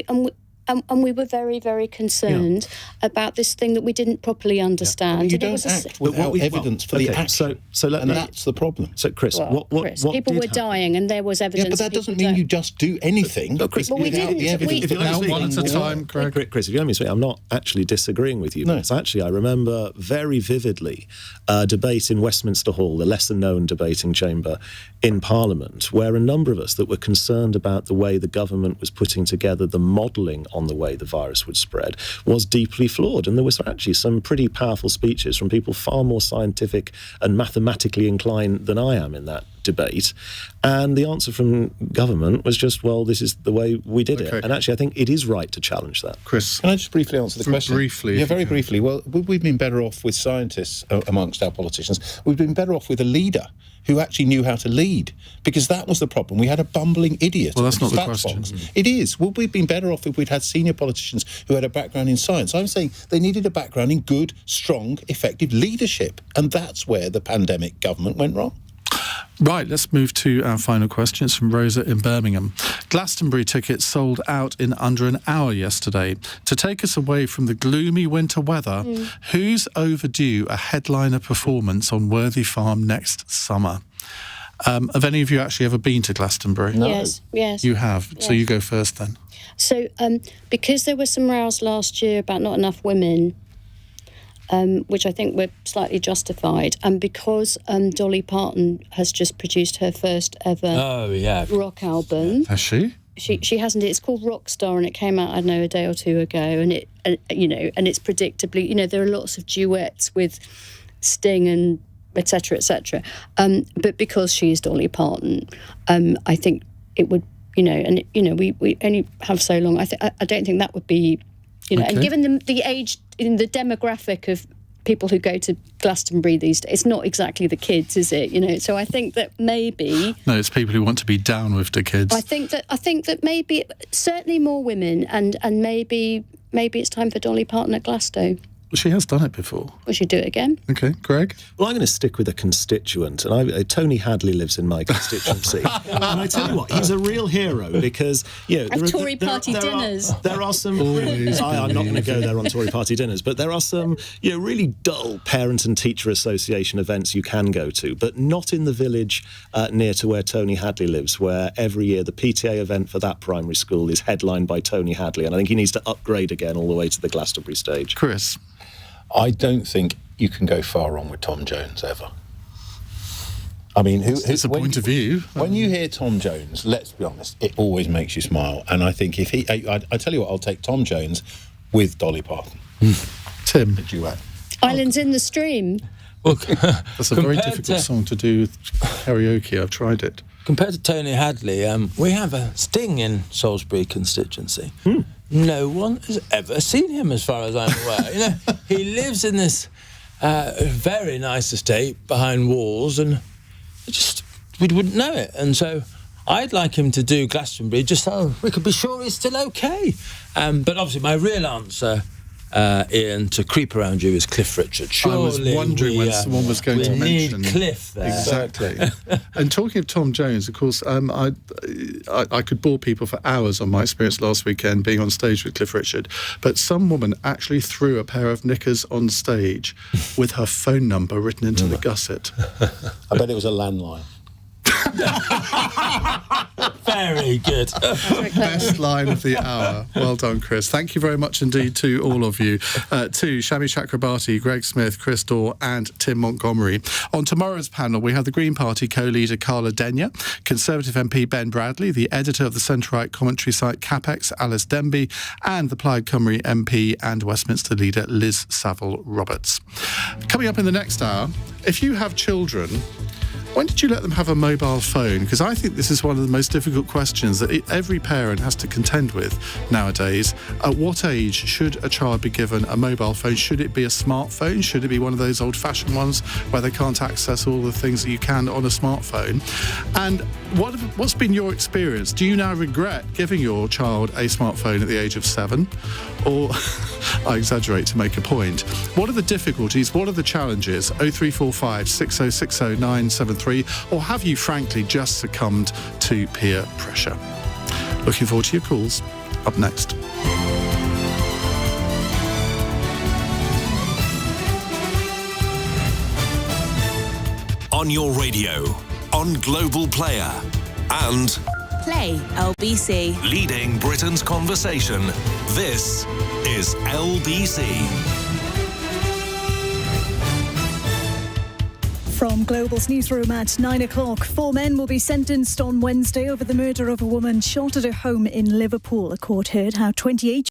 [SPEAKER 4] we were very, very concerned about this thing that we didn't properly understand.
[SPEAKER 6] You
[SPEAKER 4] And it
[SPEAKER 6] don't
[SPEAKER 4] was a
[SPEAKER 6] act without evidence for the
[SPEAKER 8] okay,
[SPEAKER 6] action,
[SPEAKER 8] so let
[SPEAKER 6] and
[SPEAKER 8] me-
[SPEAKER 6] that's the problem.
[SPEAKER 8] So, Chris,
[SPEAKER 4] Well,
[SPEAKER 8] what
[SPEAKER 4] people
[SPEAKER 8] did
[SPEAKER 4] were
[SPEAKER 8] happen?
[SPEAKER 4] dying, and there was evidence.
[SPEAKER 6] Yeah, but that
[SPEAKER 4] people
[SPEAKER 6] doesn't mean
[SPEAKER 4] don't-
[SPEAKER 6] you just do anything
[SPEAKER 8] Chris,
[SPEAKER 4] But we
[SPEAKER 6] without
[SPEAKER 4] didn't.
[SPEAKER 6] the evidence.
[SPEAKER 8] If you let
[SPEAKER 3] Now,
[SPEAKER 8] me
[SPEAKER 3] one at a
[SPEAKER 8] speak-
[SPEAKER 3] time, Greg.
[SPEAKER 8] Chris, if you let me speak, I'm not actually disagreeing with you.
[SPEAKER 6] No.
[SPEAKER 8] Because actually, I remember very vividly a debate in Westminster Hall, the lesser-known debating chamber in Parliament, where a number of us that were concerned about the way the government was putting together the modelling on the way the virus would spread was deeply flawed. And there was actually some pretty powerful speeches from people far more scientific and mathematically inclined than I am in that debate. And the answer from government was just, well, this is the way we did
[SPEAKER 3] Okay.
[SPEAKER 8] it. And actually, I think it is right to challenge that.
[SPEAKER 3] Chris.
[SPEAKER 6] Can I just briefly answer the question?
[SPEAKER 3] Briefly,
[SPEAKER 6] Yeah,
[SPEAKER 3] if you
[SPEAKER 6] very
[SPEAKER 3] can.
[SPEAKER 6] briefly. Well, we've been better off with scientists amongst our politicians. We've been better off with a leader who actually knew how to lead, because that was the problem. We had a bumbling idiot.
[SPEAKER 3] Well, that's not the
[SPEAKER 6] Stats
[SPEAKER 3] question.
[SPEAKER 6] box. It is. Well, we've been better off if we'd had senior politicians who had a background in science. I'm saying they needed a background in good, strong, effective leadership, and that's where the pandemic government went wrong.
[SPEAKER 3] Right, let's move to our final question. It's from Rosa in Birmingham. Glastonbury tickets sold out in under an hour yesterday. To take us away from the gloomy winter weather, who's overdue a headliner performance on Worthy Farm next summer? Have any of you actually ever been to Glastonbury?
[SPEAKER 6] No.
[SPEAKER 4] Yes.
[SPEAKER 3] You have. So you go first then.
[SPEAKER 4] So, because there were some rows last year about not enough women, which I think were slightly justified, and because Dolly Parton has just produced her first ever rock album.
[SPEAKER 3] Has she?
[SPEAKER 4] She hasn't. It's called Rockstar, and it came out, I don't know, a day or two ago. And and it's predictably, there are lots of duets with Sting and etc. etc. But because she is Dolly Parton, I think it would, we only have so long. I don't think that would be,
[SPEAKER 3] Okay.
[SPEAKER 4] and given the age, in the demographic of people who go to Glastonbury these days, it's not exactly the kids, is it? So I think that maybe.
[SPEAKER 3] No, it's people who want to be down with the kids.
[SPEAKER 4] I think that maybe certainly more women, and maybe it's time for Dolly Parton at Glasgow.
[SPEAKER 3] She has done it before.
[SPEAKER 4] We should do it again.
[SPEAKER 3] Okay, Greg?
[SPEAKER 8] Well, I'm going to stick with a constituent, and Tony Hadley lives in my constituency. And I tell you what, he's a real hero because,
[SPEAKER 4] Tory party dinners.
[SPEAKER 8] There are some.
[SPEAKER 3] Always
[SPEAKER 8] I'm not going to go there on Tory party dinners, but there are some, really dull parent and teacher association events you can go to, but not in the village near to where Tony Hadley lives, where every year the PTA event for that primary school is headlined by Tony Hadley, and I think he needs to upgrade again all the way to the Glastonbury stage.
[SPEAKER 3] Chris?
[SPEAKER 6] I don't think you can go far wrong with Tom Jones ever. I mean,
[SPEAKER 3] It's a point of view.
[SPEAKER 6] When you hear Tom Jones, let's be honest, it always makes you smile. And I think if I tell you what, I'll take Tom Jones with Dolly Parton.
[SPEAKER 3] Tim?
[SPEAKER 6] A duet.
[SPEAKER 4] Islands in the Stream.
[SPEAKER 7] Well,
[SPEAKER 3] That's a very difficult song to do with karaoke. I've tried it.
[SPEAKER 7] Compared to Tony Hadley, we have a Sting in Salisbury constituency. No one has ever seen him, as far as I'm aware. He lives in this very nice estate behind walls, and we wouldn't know it. And so I'd like him to do Glastonbury just so we could be sure he's still okay. But obviously, my real answer, Ian, to creep around you is Cliff Richard. Surely
[SPEAKER 3] I was wondering when someone was going to mention.
[SPEAKER 7] We need Cliff there.
[SPEAKER 3] Exactly. And talking of Tom Jones, of course, I could bore people for hours on my experience last weekend being on stage with Cliff Richard, but some woman actually threw a pair of knickers on stage with her phone number written into the gusset.
[SPEAKER 6] I bet it was a landline.
[SPEAKER 7] Very good.
[SPEAKER 3] Best line of the hour. Well done, Chris. Thank you very much indeed to all of you. To Shami Chakrabarti, Greg Smith, Chris Daw and Tim Montgomerie. On tomorrow's panel, we have the Green Party co-leader Carla Denyer, Conservative MP Ben Bradley, the editor of the centre-right commentary site Capex, Alice Denby, and the Plaid Cymru MP and Westminster leader Liz Saville-Roberts. Coming up in the next hour, if you have children, when did you let them have a mobile phone? Because I think this is one of the most difficult questions that every parent has to contend with nowadays. At what age should a child be given a mobile phone? Should it be a smartphone? Should it be one of those old-fashioned ones where they can't access all the things that you can on a smartphone? And what's been your experience? Do you now regret giving your child a smartphone at the age of 7? Or, I exaggerate to make a point. What are the difficulties? What are the challenges? 0345 6060 973. Or have you, frankly, just succumbed to peer pressure? Looking forward to your calls. Up next.
[SPEAKER 2] On your radio, on Global Player, and
[SPEAKER 11] Play LBC.
[SPEAKER 2] leading Britain's conversation. This is LBC.
[SPEAKER 1] From Global's newsroom at 9 o'clock, 4 men will be sentenced on Wednesday over the murder of a woman shot at her home in Liverpool. A court heard how 28